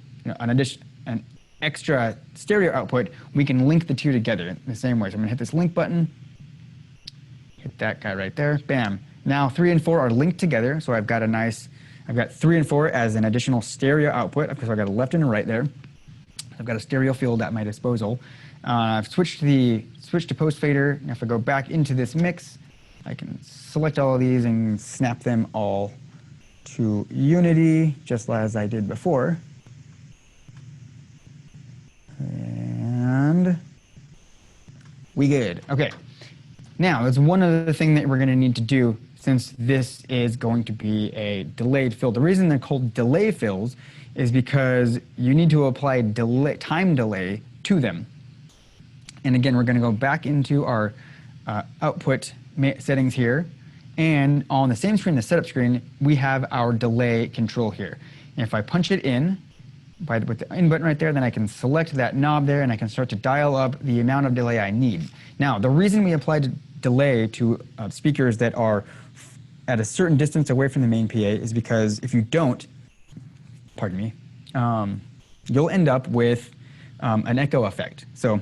extra stereo output, we can link the 2 together in the same way. So I'm going to hit this link button. Hit that guy right there, bam. Now 3 and 4 are linked together, so I've got 3 and 4 as an additional stereo output, because I've got a left and a right there. I've got a stereo field at my disposal. I've switched to post fader. Now if I go back into this mix, I can select all of these and snap them all to unity, just as I did before. And we good. Okay. Now, there's one other thing that we're going to need to do, since this is going to be a delayed fill. The reason they're called delay fills is because you need to apply time delay to them. And again, we're going to go back into our output settings here. And on the same screen, the setup screen, we have our delay control here. And if I punch it in with the in button right there, then I can select that knob there and I can start to dial up the amount of delay I need. Now, the reason we applied delay to speakers that are at a certain distance away from the main PA is because if you don't, pardon me, you'll end up with an echo effect. So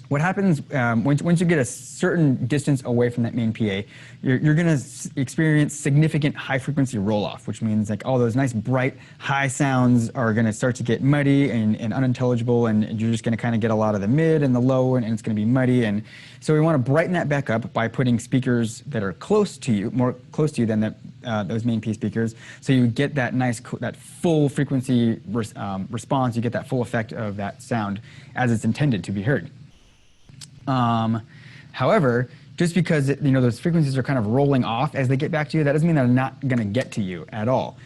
what happens once you get a certain distance away from that main PA, you're going to experience significant high frequency roll off, which means like all those nice bright high sounds are going to start to get muddy and unintelligible, and you're just going to kind of get a lot of the mid and the low, and it's going to be muddy. And so we want to brighten that back up by putting speakers that are close to you, more close to you than those main PA speakers, so you get that nice, that full frequency response. You get that full effect of that sound as it's intended to be heard. However, just because those frequencies are kind of rolling off as they get back to you, that doesn't mean they're not going to get to you at all.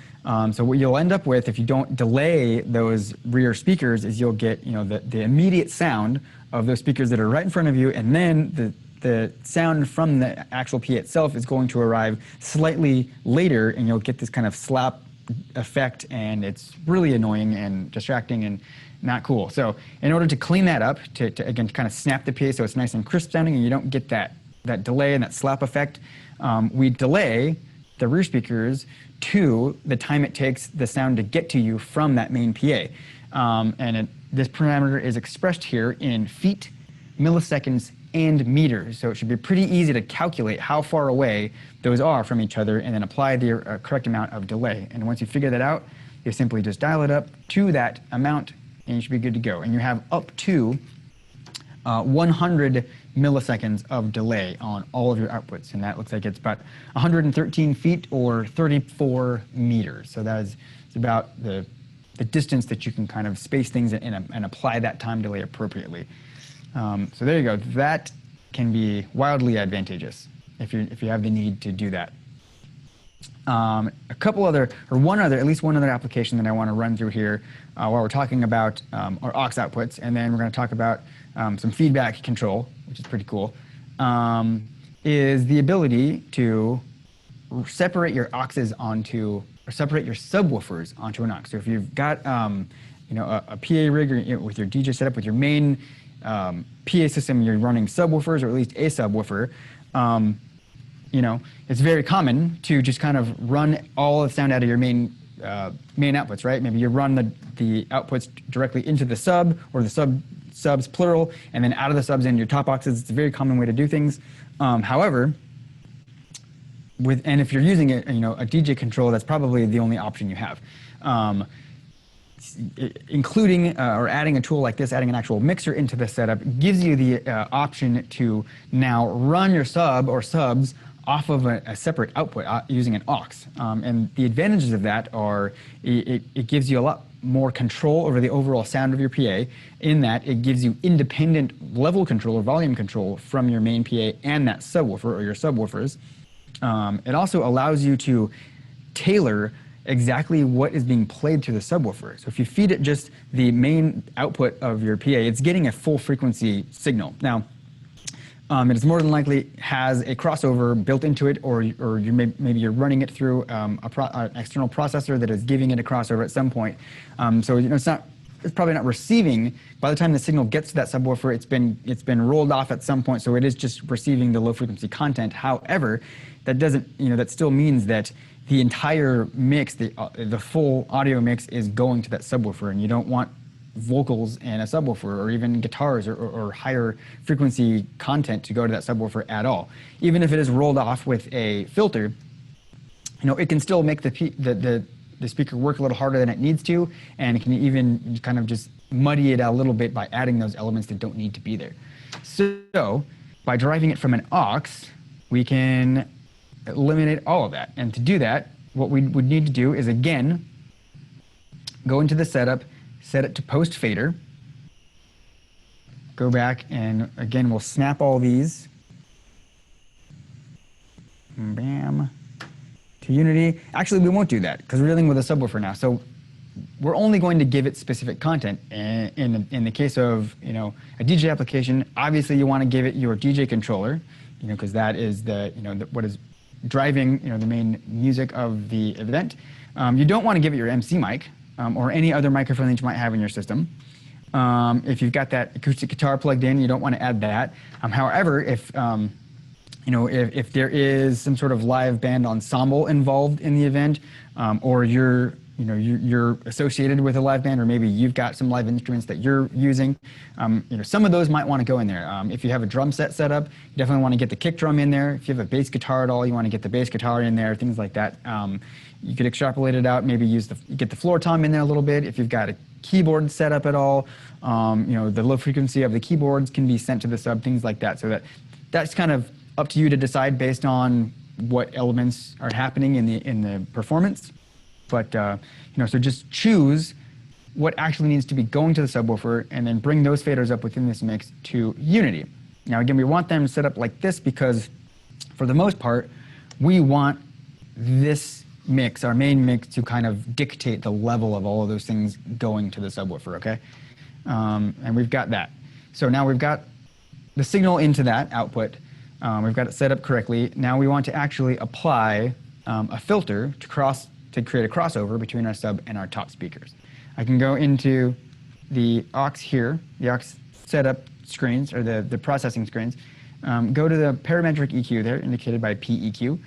So what you'll end up with if you don't delay those rear speakers is you'll get the immediate sound of those speakers that are right in front of you, and then the sound from the actual PA itself is going to arrive slightly later, and you'll get this kind of slap effect, and it's really annoying and distracting and not cool. So in order to clean that up, to again kind of snap the PA so it's nice and crisp sounding and you don't get that delay and that slap effect, we delay the rear speakers to the time it takes the sound to get to you from that main PA. This parameter is expressed here in feet, milliseconds, and meters. So it should be pretty easy to calculate how far away those are from each other and then apply the correct amount of delay. And once you figure that out, you simply just dial it up to that amount and you should be good to go. And you have up to 100 milliseconds of delay on all of your outputs. And that looks like it's about 113 feet or 34 meters. So that is about the distance that you can kind of space things and apply that time delay appropriately. So there you go. That can be wildly advantageous if you have the need to do that. At least one other application that I want to run through here while we're talking about our aux outputs, and then we're going to talk about some feedback control, which is pretty cool, is the ability to separate your auxes separate your subwoofers onto an aux. So if you've got a PA rig or with your DJ setup with your main PA system, you're running subwoofers or at least a subwoofer. It's very common to just kind of run all the sound out of your main outputs, right? Maybe you run the outputs directly into the sub or the subs plural, and then out of the subs into your top auxes. It's a very common way to do things. However, if you're using a DJ controller, that's probably the only option you have. Including or adding a tool like this, adding an actual mixer into the setup, gives you the option to now run your sub or subs off of a separate output using an aux. And the advantages of that are it gives you a lot more control over the overall sound of your PA, in that it gives you independent level control or volume control from your main PA and that subwoofer or your subwoofers. It also allows you to tailor exactly what is being played through the subwoofer. So if you feed it just the main output of your PA, it's getting a full frequency signal. Now, it is more than likely has a crossover built into it, or maybe you're running it through an external processor that is giving it a crossover at some point. So it's probably not receiving. By the time the signal gets to that subwoofer, it's been rolled off at some point, so it is just receiving the low frequency content. However, that doesn't, that still means that the entire mix, the full audio mix, is going to that subwoofer, and you don't want vocals in a subwoofer or even guitars or higher frequency content to go to that subwoofer at all. Even if it is rolled off with a filter, it can still make the speaker work a little harder than it needs to, and it can even kind of just muddy it out a little bit by adding those elements that don't need to be there. So by driving it from an aux, we can eliminate all of that. And to do that, what we would need to do is, again, go into the setup, set it to post fader, go back, and again, we'll snap all these, bam, to Unity. Actually, we won't do that because we're dealing with a subwoofer now. So we're only going to give it specific content. In the case of a DJ application, obviously you want to give it your DJ controller, because that is what is driving the main music of the event. You don't want to give it your MC mic or any other microphone that you might have in your system. If you've got that acoustic guitar plugged in, you don't want to add that. However, if there is some sort of live band ensemble involved in the event, or you're you're associated with a live band, or maybe you've got some live instruments that you're using. Some of those might want to go in there. If you have a drum set up, you definitely want to get the kick drum in there. If you have a bass guitar at all, you want to get the bass guitar in there, things like that. You could extrapolate it out, maybe get the floor tom in there a little bit. If you've got a keyboard set up at all, the low frequency of the keyboards can be sent to the sub, things like that. So that's kind of up to you to decide based on what elements are happening in the performance. But so just choose what actually needs to be going to the subwoofer, and then bring those faders up within this mix to unity. Now again, we want them set up like this because for the most part, we want this mix, our main mix, to kind of dictate the level of all of those things going to the subwoofer, okay? And we've got that. So now we've got the signal into that output. We've got it set up correctly. Now we want to actually apply a filter to create a crossover between our sub and our top speakers. I can go into the aux here, the aux setup screens, or the processing screens, go to the parametric EQ there, indicated by PEQ.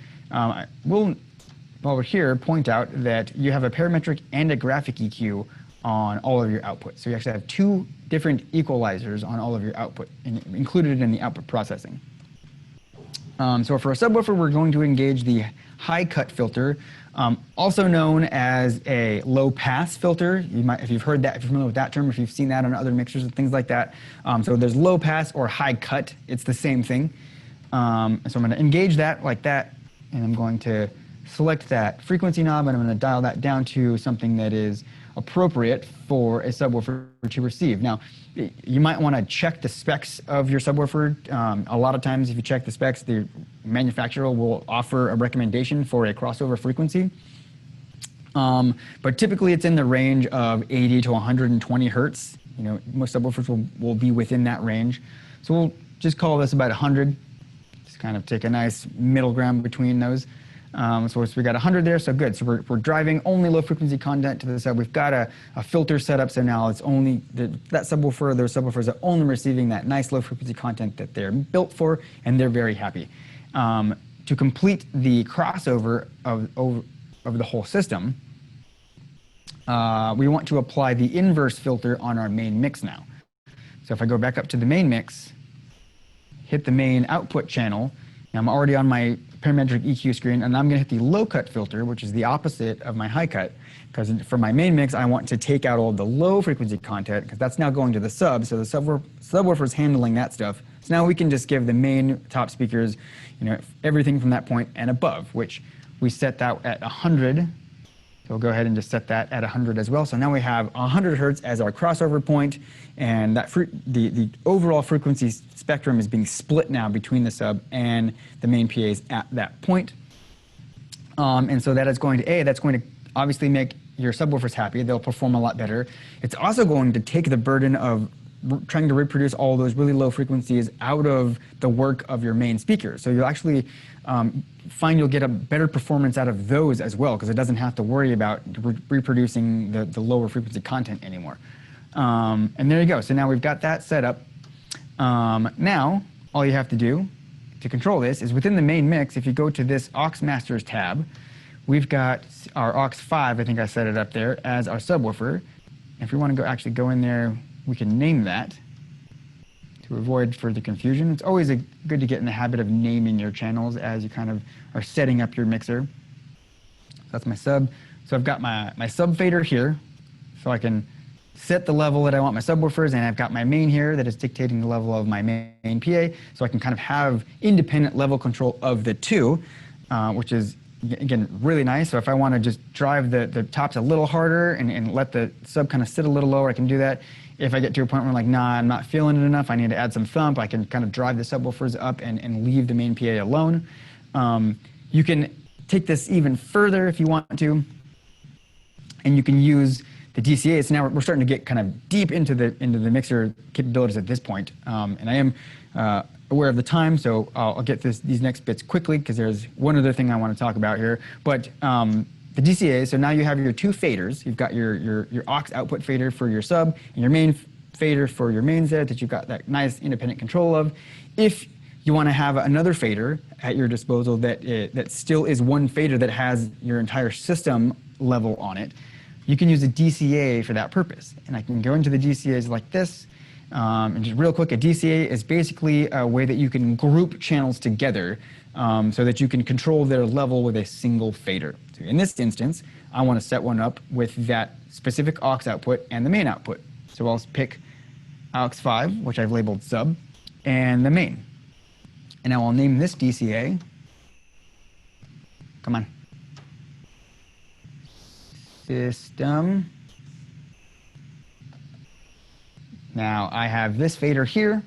While we're here, point out that you have a parametric and a graphic EQ on all of your outputs. So you actually have two different equalizers on all of your output, included in the output processing. So for a subwoofer, we're going to engage the high cut filter, also known as a low pass filter. If you've heard that, if you're familiar with that term, if you've seen that on other mixers and things like that. So there's low pass or high cut. It's the same thing. So I'm going to engage that like that, and I'm going to select that frequency knob, and I'm going to dial that down to something that is appropriate for a subwoofer to receive. Now, you might want to check the specs of your subwoofer. A lot of times, if you check the specs, the manufacturer will offer a recommendation for a crossover frequency. But typically, it's in the range of 80 to 120 hertz. Most subwoofers will be within that range. So we'll just call this about 100. Just kind of take a nice middle ground between those. So we got 100 there, so good. So we're driving only low frequency content to the sub. We've got a filter set up, so now it's only that subwoofer, those subwoofers are only receiving that nice low frequency content that they're built for, and they're very happy. To complete the crossover of the whole system, we want to apply the inverse filter on our main mix now. So if I go back up to the main mix, hit the main output channel, and I'm already on my parametric EQ screen, and I'm going to hit the low cut filter, which is the opposite of my high cut, because for my main mix, I want to take out all the low frequency content, because that's now going to the sub, so the subwoofer is handling that stuff. So now we can just give the main top speakers, everything from that point and above, which we set that at 100. So we'll go ahead and just set that at 100 as well. So now we have 100 hertz as our crossover point, and that the overall frequency spectrum is being split now between the sub and the main PAs at that point. And so that is going to, that's going to obviously make your subwoofers happy. They'll perform a lot better. It's also going to take the burden of trying to reproduce all those really low frequencies out of the work of your main speakers. So you'll actually find you'll get a better performance out of those as well, because it doesn't have to worry about reproducing the lower frequency content anymore. And there you go. So now we've got that set up. Now, all you have to do to control this is within the main mix, if you go to this aux masters tab, we've got our aux 5, I think I set it up there, as our subwoofer. If we want to actually go in there, we can name that to avoid further confusion. It's always good to get in the habit of naming your channels as you kind of are setting up your mixer. So that's my sub. So I've got my sub fader here, so I can set the level that I want my subwoofers, and I've got my main here that is dictating the level of my main PA, so I can kind of have independent level control of the two, which is, again, really nice. So if I want to just drive the tops a little harder and let the sub kind of sit a little lower, I can do that. If I get to a point where I'm like, nah, I'm not feeling it enough, I need to add some thump, I can kind of drive the subwoofers up and leave the main PA alone. You can take this even further if you want to, and you can use the DCA. So now we're starting to get kind of deep into the mixer capabilities at this point, and I am aware of the time, so I'll get these next bits quickly, because there's one other thing I want to talk about here. But the DCA, so now you have your two faders. You've got your aux output fader for your sub, and your main fader for your main set that you've got that nice independent control of. If you want to have another fader at your disposal that still is one fader that has your entire system level on it, you can use a DCA for that purpose. And I can go into the DCAs like this. And just real quick, a DCA is basically a way that you can group channels together so that you can control their level with a single fader. So in this instance, I want to set one up with that specific aux output and the main output. So I'll pick aux 5, which I've labeled sub, and the main. And now I'll name this DCA. Come on. System. Now I have this fader here.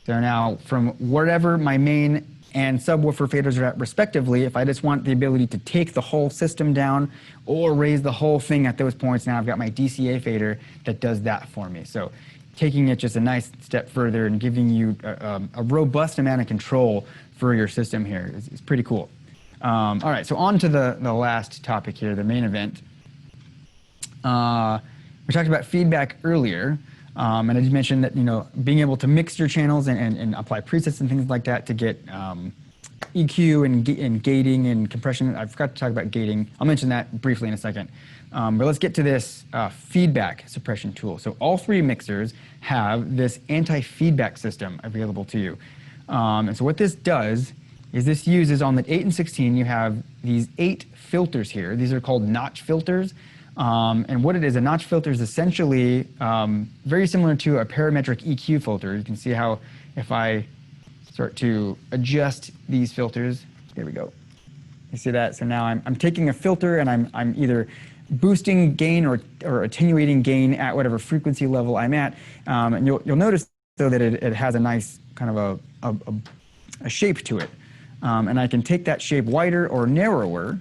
So now from wherever my main and subwoofer faders are at respectively, if I just want the ability to take the whole system down or raise the whole thing at those points, now I've got my DCA fader that does that for me. So taking it just a nice step further and giving you a robust amount of control for your system here is pretty cool. All right, so on to the last topic here, the main event. We talked about feedback earlier, and I just mentioned that being able to mix your channels and apply presets and things like that to get EQ and gating and compression. I forgot to talk about gating. I'll mention that briefly in a second. But let's get to this feedback suppression tool. So all three mixers have this anti-feedback system available to you. And so what this does is this uses on the 8 and 16, you have these 8 filters here. These are called notch filters. And what it is, a notch filter is essentially very similar to a parametric EQ filter. You can see how if I start to adjust these filters, there we go. You see that? So now I'm taking a filter and I'm either boosting gain or attenuating gain at whatever frequency level I'm at. And you'll notice though that it has a nice kind of a shape to it. And I can take that shape wider or narrower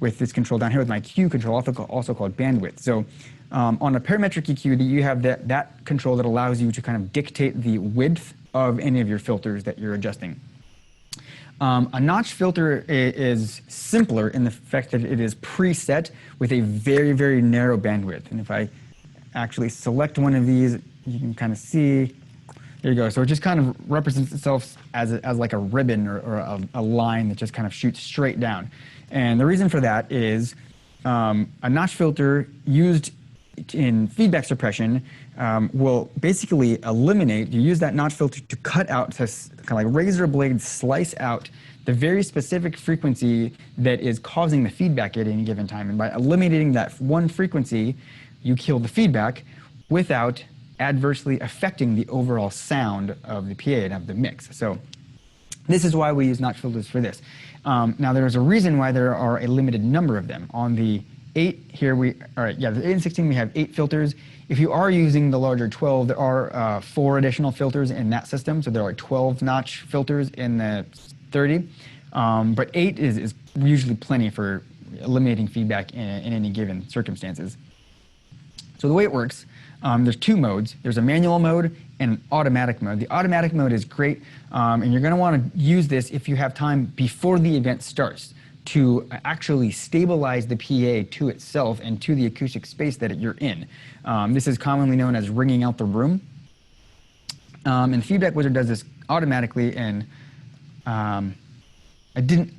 with this control down here with my Q control, also called bandwidth. So on a parametric EQ, you have that control that allows you to kind of dictate the width of any of your filters that you're adjusting. A notch filter is simpler in the fact that it is preset with a very, very narrow bandwidth. And if I actually select one of these, you can kind of see, there you go. So it just kind of represents itself as like a ribbon or a line that just kind of shoots straight down. And the reason for that is a notch filter used in feedback suppression will basically eliminate, you use that notch filter to cut out, to kind of like razor blade slice out the very specific frequency that is causing the feedback at any given time. And by eliminating that one frequency, you kill the feedback without adversely affecting the overall sound of the PA and of the mix. So this is why we use notch filters for this. Now there's a reason why there are a limited number of them. On the 8 here, the 8 and 16 we have 8 filters. If you are using the larger 12, there are 4 additional filters in that system. So there are 12 notch filters in the 30. But 8 is usually plenty for eliminating feedback in any given circumstances. So the way it works, there's 2 modes. There's a manual mode and an automatic mode. The automatic mode is great, and you're going to want to use this if you have time before the event starts to actually stabilize the PA to itself and to the acoustic space that you're in. This is commonly known as ringing out the room. And the Feedback Wizard does this automatically, and I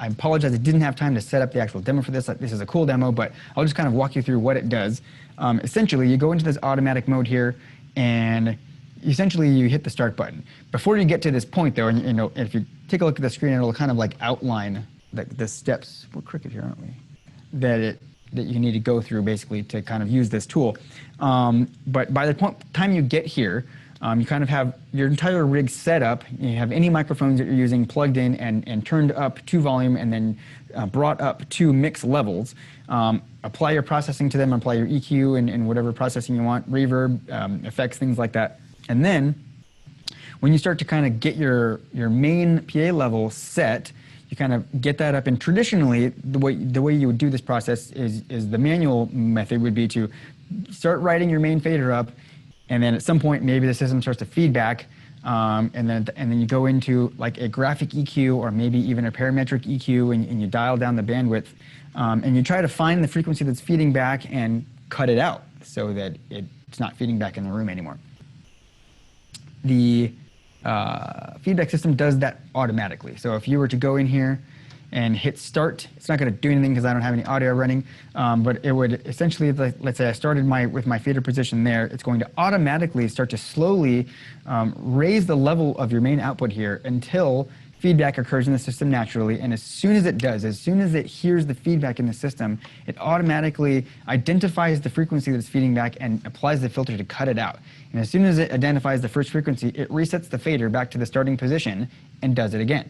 apologize, I didn't have time to set up the actual demo for this. This is a cool demo, but I'll just kind of walk you through what it does. Essentially, you go into this automatic mode here, and essentially you hit the start button. Before you get to this point, though, and if you take a look at the screen, it'll kind of like outline the steps. We're crooked here, aren't we? That you need to go through basically to kind of use this tool. But by the time you get here, you kind of have your entire rig set up. You have any microphones that you're using plugged in and turned up to volume and then brought up to mix levels. Apply your processing to them, apply your EQ and whatever processing you want, reverb, effects, things like that. And then when you start to kind of get your main PA level set, you kind of get that up. And traditionally, the way you would do this process is the manual method would be to start writing your main fader up, and then at some point maybe the system starts to feedback, and then you go into like a graphic EQ or maybe even a parametric EQ, and you dial down the bandwidth, and you try to find the frequency that's feeding back and cut it out so that it's not feeding back in the room anymore. The feedback system does that automatically. So if you were to go in here and hit start. It's not going to do anything because I don't have any audio running, but it would essentially, let's say I started with my fader position there, it's going to automatically start to slowly raise the level of your main output here until feedback occurs in the system naturally, and as soon as it does, as soon as it hears the feedback in the system, it automatically identifies the frequency that's feeding back and applies the filter to cut it out. And as soon as it identifies the first frequency, it resets the fader back to the starting position and does it again.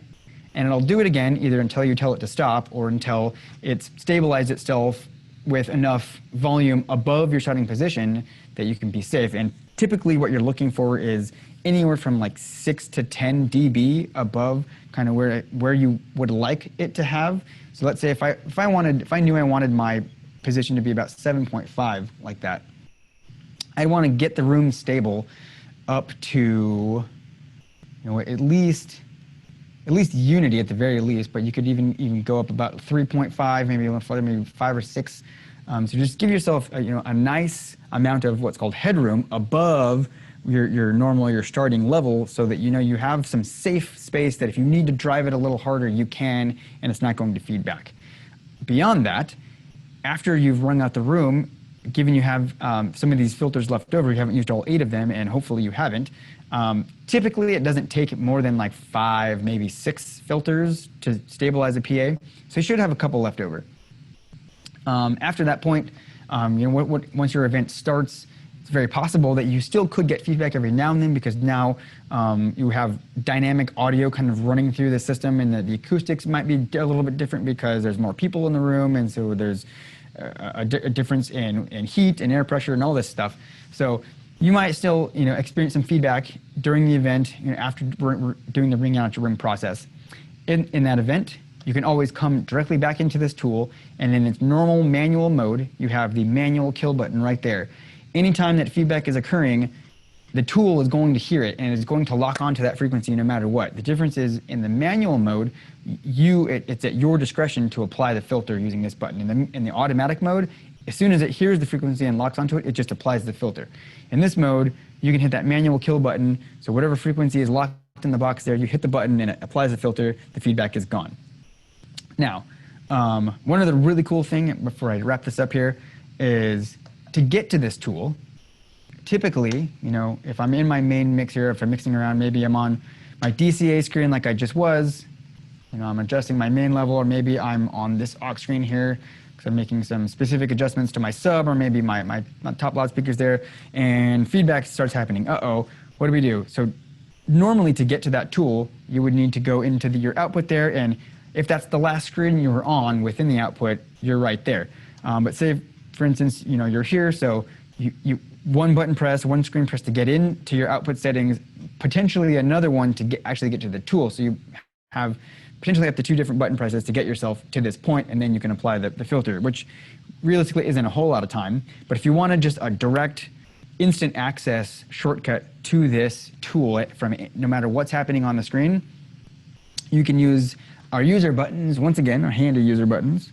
And it'll do it again either until you tell it to stop or until it's stabilized itself with enough volume above your starting position that you can be safe. And typically what you're looking for is anywhere from like 6 to 10 dB above kind of where you would like it to have. So let's say if I knew I wanted my position to be about 7.5 like that, I'd want to get the room stable up to, at least unity at the very least, but you could even go up about 3.5, maybe a little further, maybe 5 or 6. So just give yourself a nice amount of what's called headroom above your starting level, so that you have some safe space that if you need to drive it a little harder, you can, and it's not going to feed back. Beyond that, after you've run out the room, given you have some of these filters left over, you haven't used all 8 of them, and hopefully you haven't, typically it doesn't take more than like 5, maybe 6 filters to stabilize a PA, so you should have a couple left over. After that point, once your event starts, it's very possible that you still could get feedback every now and then, because now you have dynamic audio kind of running through the system, and the acoustics might be a little bit different because there's more people in the room, and so there's a difference in heat and air pressure and all this stuff. So you might still experience some feedback during the event after we're doing the ring out to ring process. In that event, you can always come directly back into this tool, and in its normal manual mode, you have the manual kill button right there. Anytime that feedback is occurring, the tool is going to hear it and it's going to lock onto that frequency no matter what. The difference is in the manual mode, it's at your discretion to apply the filter using this button. In the automatic mode, as soon as it hears the frequency and locks onto it, it just applies the filter. In this mode, you can hit that manual kill button, so whatever frequency is locked in the box there, you hit the button and it applies the filter, the feedback is gone. Now, one of the really cool things, before I wrap this up here, is to get to this tool, typically, if I'm in my main mixer, if I'm mixing around, maybe I'm on my DCA screen like I just was, I'm adjusting my main level, or maybe I'm on this aux screen here because I'm making some specific adjustments to my sub, or maybe my top loudspeakers there, and feedback starts happening. Uh-oh, what do we do? So normally to get to that tool, you would need to go into your output there, and if that's the last screen you were on within the output, you're right there. But say, for instance, you're here, so you one button press, one screen press to get into your output settings, potentially another one to actually get to the tool. So you have potentially up to 2 different button presses to get yourself to this point, and then you can apply the filter, which realistically isn't a whole lot of time. But if you wanted just a direct, instant access shortcut to this tool from no matter what's happening on the screen, you can use our user buttons, once again, our handy user buttons.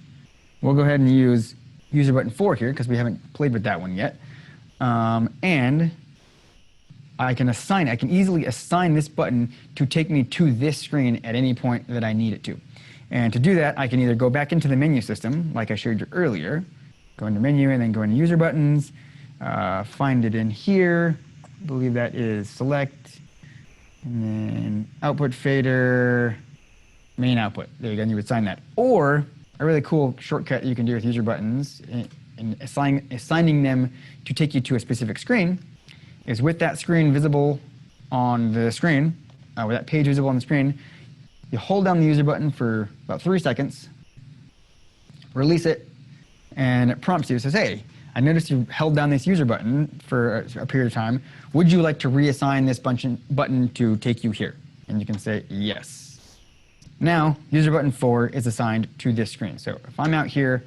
We'll go ahead and use user button 4 here because we haven't played with that one yet. And I can easily assign this button to take me to this screen at any point that I need it to. And to do that, I can either go back into the menu system, like I showed you earlier, go into menu and then go into user buttons, find it in here, I believe that is select, and then output fader, main output. There you go, and you would assign that. Or a really cool shortcut you can do with user buttons and assigning them to take you to a specific screen is with that screen visible on the screen, with that page visible on the screen, you hold down the user button for about 3 seconds, release it, and it prompts you. It says, hey, I noticed you held down this user button for a period of time. Would you like to reassign this button to take you here? And you can say yes. Now, user button 4 is assigned to this screen. So if I'm out here,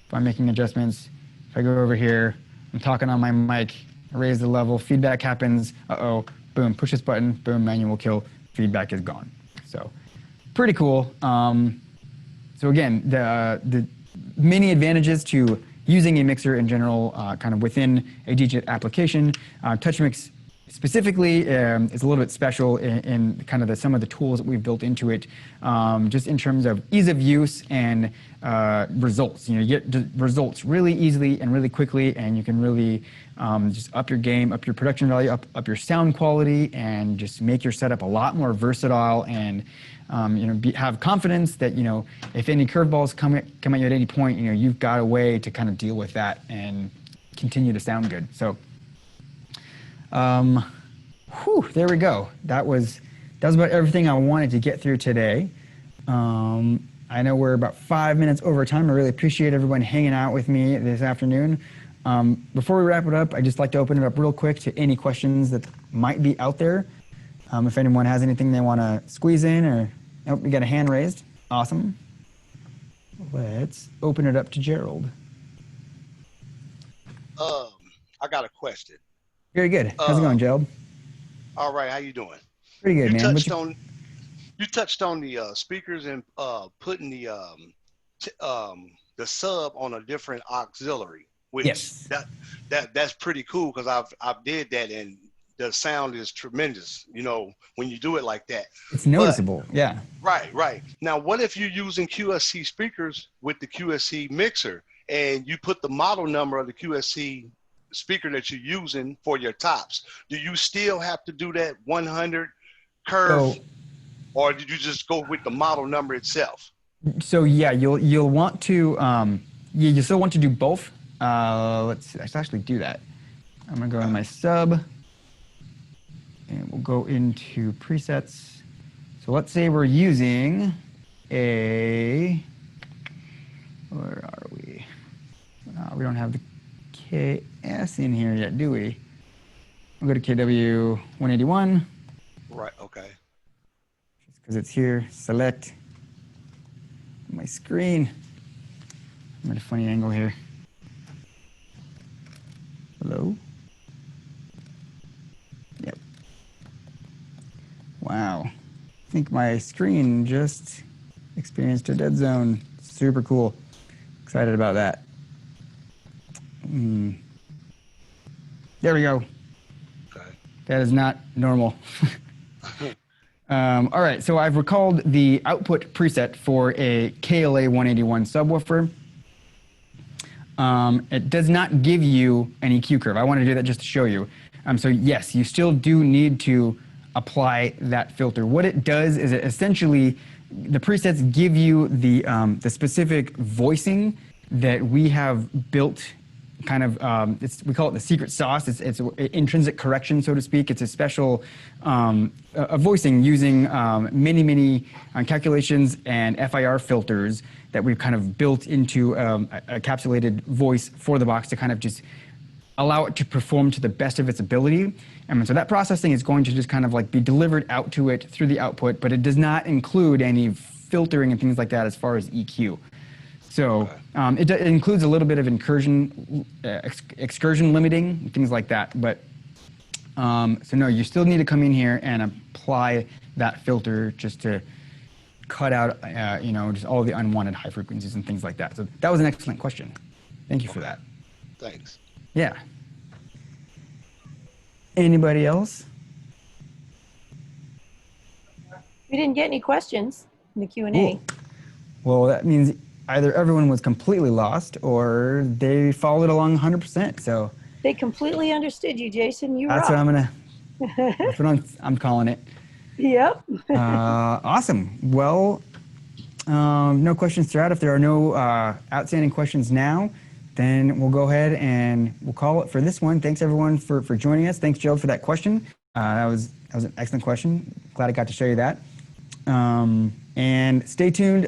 if I'm making adjustments, if I go over here, I'm talking on my mic, I raise the level, feedback happens, uh-oh, boom, push this button, boom, manual kill, feedback is gone. So pretty cool. So again, the many advantages to using a mixer in general, kind of within a DJ application. TouchMix specifically, it's a little bit special in kind of some of the tools that we've built into it, just in terms of ease of use and results. You get results really easily and really quickly, and you can really just up your game, up your production value, up your sound quality, and just make your setup a lot more versatile and have confidence that if any curveballs come at you at any point, you've got a way to kind of deal with that and continue to sound good. So. There we go. That was about everything I wanted to get through today. I know we're about 5 minutes over time. I really appreciate everyone hanging out with me this afternoon. Before we wrap it up, I'd just like to open it up real quick to any questions that might be out there. If anyone has anything they want to squeeze in, or we got a hand raised. Awesome. Let's open it up to Gerald. I got a question. Very good. How's it going, Gerald? All right, how you doing? Pretty good, man. You touched on the speakers and putting the sub on a different auxiliary, which yes. that's pretty cool because I've did that and the sound is tremendous. When you do it like that, it's noticeable. Yeah. Right. Now, what if you're using QSC speakers with the QSC mixer and you put the model number of the QSC speaker that you're using for your tops? Do you still have to do that 100 curve, or did you just go with the model number itself? So yeah, you'll want to you still want to do both. Let's actually do that. I'm gonna go in my sub, and we'll go into presets. So let's say we're using where are we? We don't have the KS in here yet, do we? We'll go to KW 181. Right, okay. Just because it's here, select my screen. I'm at a funny angle here. Hello? Yep. Wow. I think my screen just experienced a dead zone. Super cool. Excited about that. There we go. Okay. That is not normal. All right, so I've recalled the output preset for a KLA 181 subwoofer. It does not give you an EQ curve. I want to do that just to show you. So yes, you still do need to apply that filter. What it does is it essentially, the presets give you the specific voicing that we have built kind of, we call it the secret sauce. It's intrinsic correction, so to speak. It's a special a voicing using many calculations and FIR filters that we've kind of built into a encapsulated voice for the box to kind of just allow it to perform to the best of its ability. And so that processing is going to just kind of like be delivered out to it through the output, but it does not include any filtering and things like that as far as EQ. So it includes a little bit of excursion limiting, things like that. But so no, you still need to come in here and apply that filter just to cut out, just all the unwanted high frequencies and things like that. So that was an excellent question. Thank you for that. Thanks. Yeah. Anybody else? We didn't get any questions in the Q&A. Cool. Well, that means either everyone was completely lost or they followed along 100%. So They completely understood you, Jason. You that's rock. that's what I'm calling it. Yep. Awesome. Well, no questions throughout. If there are no outstanding questions now, then we'll go ahead and we'll call it for this one. Thanks everyone for joining us. Thanks, Gerald, for that question. That was an excellent question. Glad I got to show you that. And stay tuned.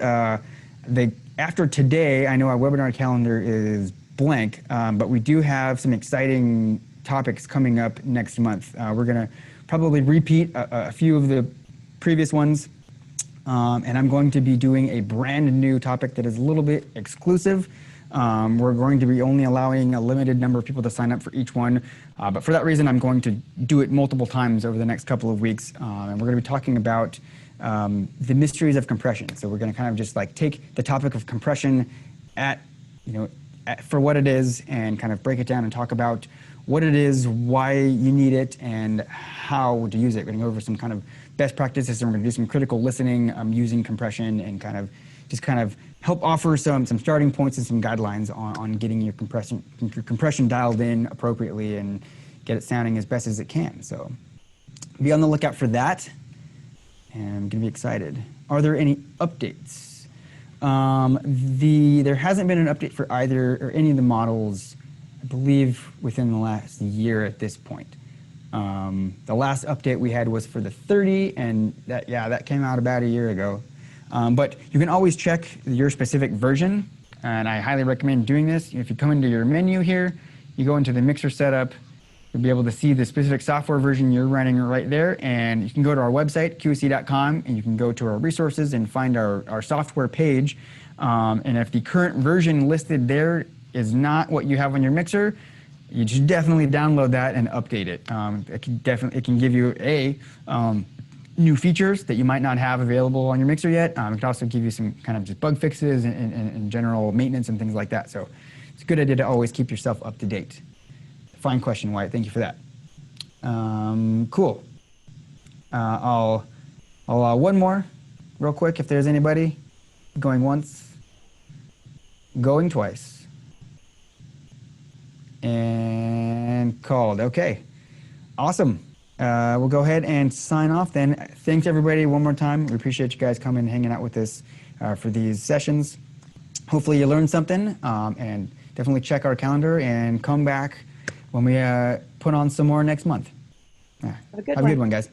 After today, I know our webinar calendar is blank, but we do have some exciting topics coming up next month. We're going to probably repeat a few of the previous ones, and I'm going to be doing a brand new topic that is a little bit exclusive. We're going to be only allowing a limited number of people to sign up for each one, but for that reason, I'm going to do it multiple times over the next couple of weeks, and we're going to be talking about the mysteries of compression. So we're going to kind of just like take the topic of compression at, for what it is and kind of break it down and talk about what it is, why you need it, and how to use it. We're going to go over some kind of best practices, and we're going to do some critical listening using compression and kind of help offer some starting points and some guidelines on getting your compression dialed in appropriately and get it sounding as best as it can. So be on the lookout for that, and I'm going to be excited. Are there any updates? There hasn't been an update for either or any of the models, I believe, within the last year at this point. The last update we had was for the 30, and that came out about a year ago. But you can always check your specific version, and I highly recommend doing this. If you come into your menu here, you go into the mixer setup, you'll be able to see the specific software version you're running right there, and you can go to our website, qsc.com, and you can go to our resources and find our software page. And if the current version listed there is not what you have on your mixer, you should definitely download that and update it. It can give you new features that you might not have available on your mixer yet. It can also give you some kind of just bug fixes and general maintenance and things like that. So it's a good idea to always keep yourself up to date. Fine question, Wyatt. Thank you for that. Cool. I'll one more real quick if there's anybody. Going once. Going twice. And called. Okay. Awesome. We'll go ahead and sign off then. Thanks everybody one more time. We appreciate you guys coming and hanging out with us for these sessions. Hopefully you learned something, and definitely check our calendar and come back when we put on some more next month. Have a good Have a good one, guys.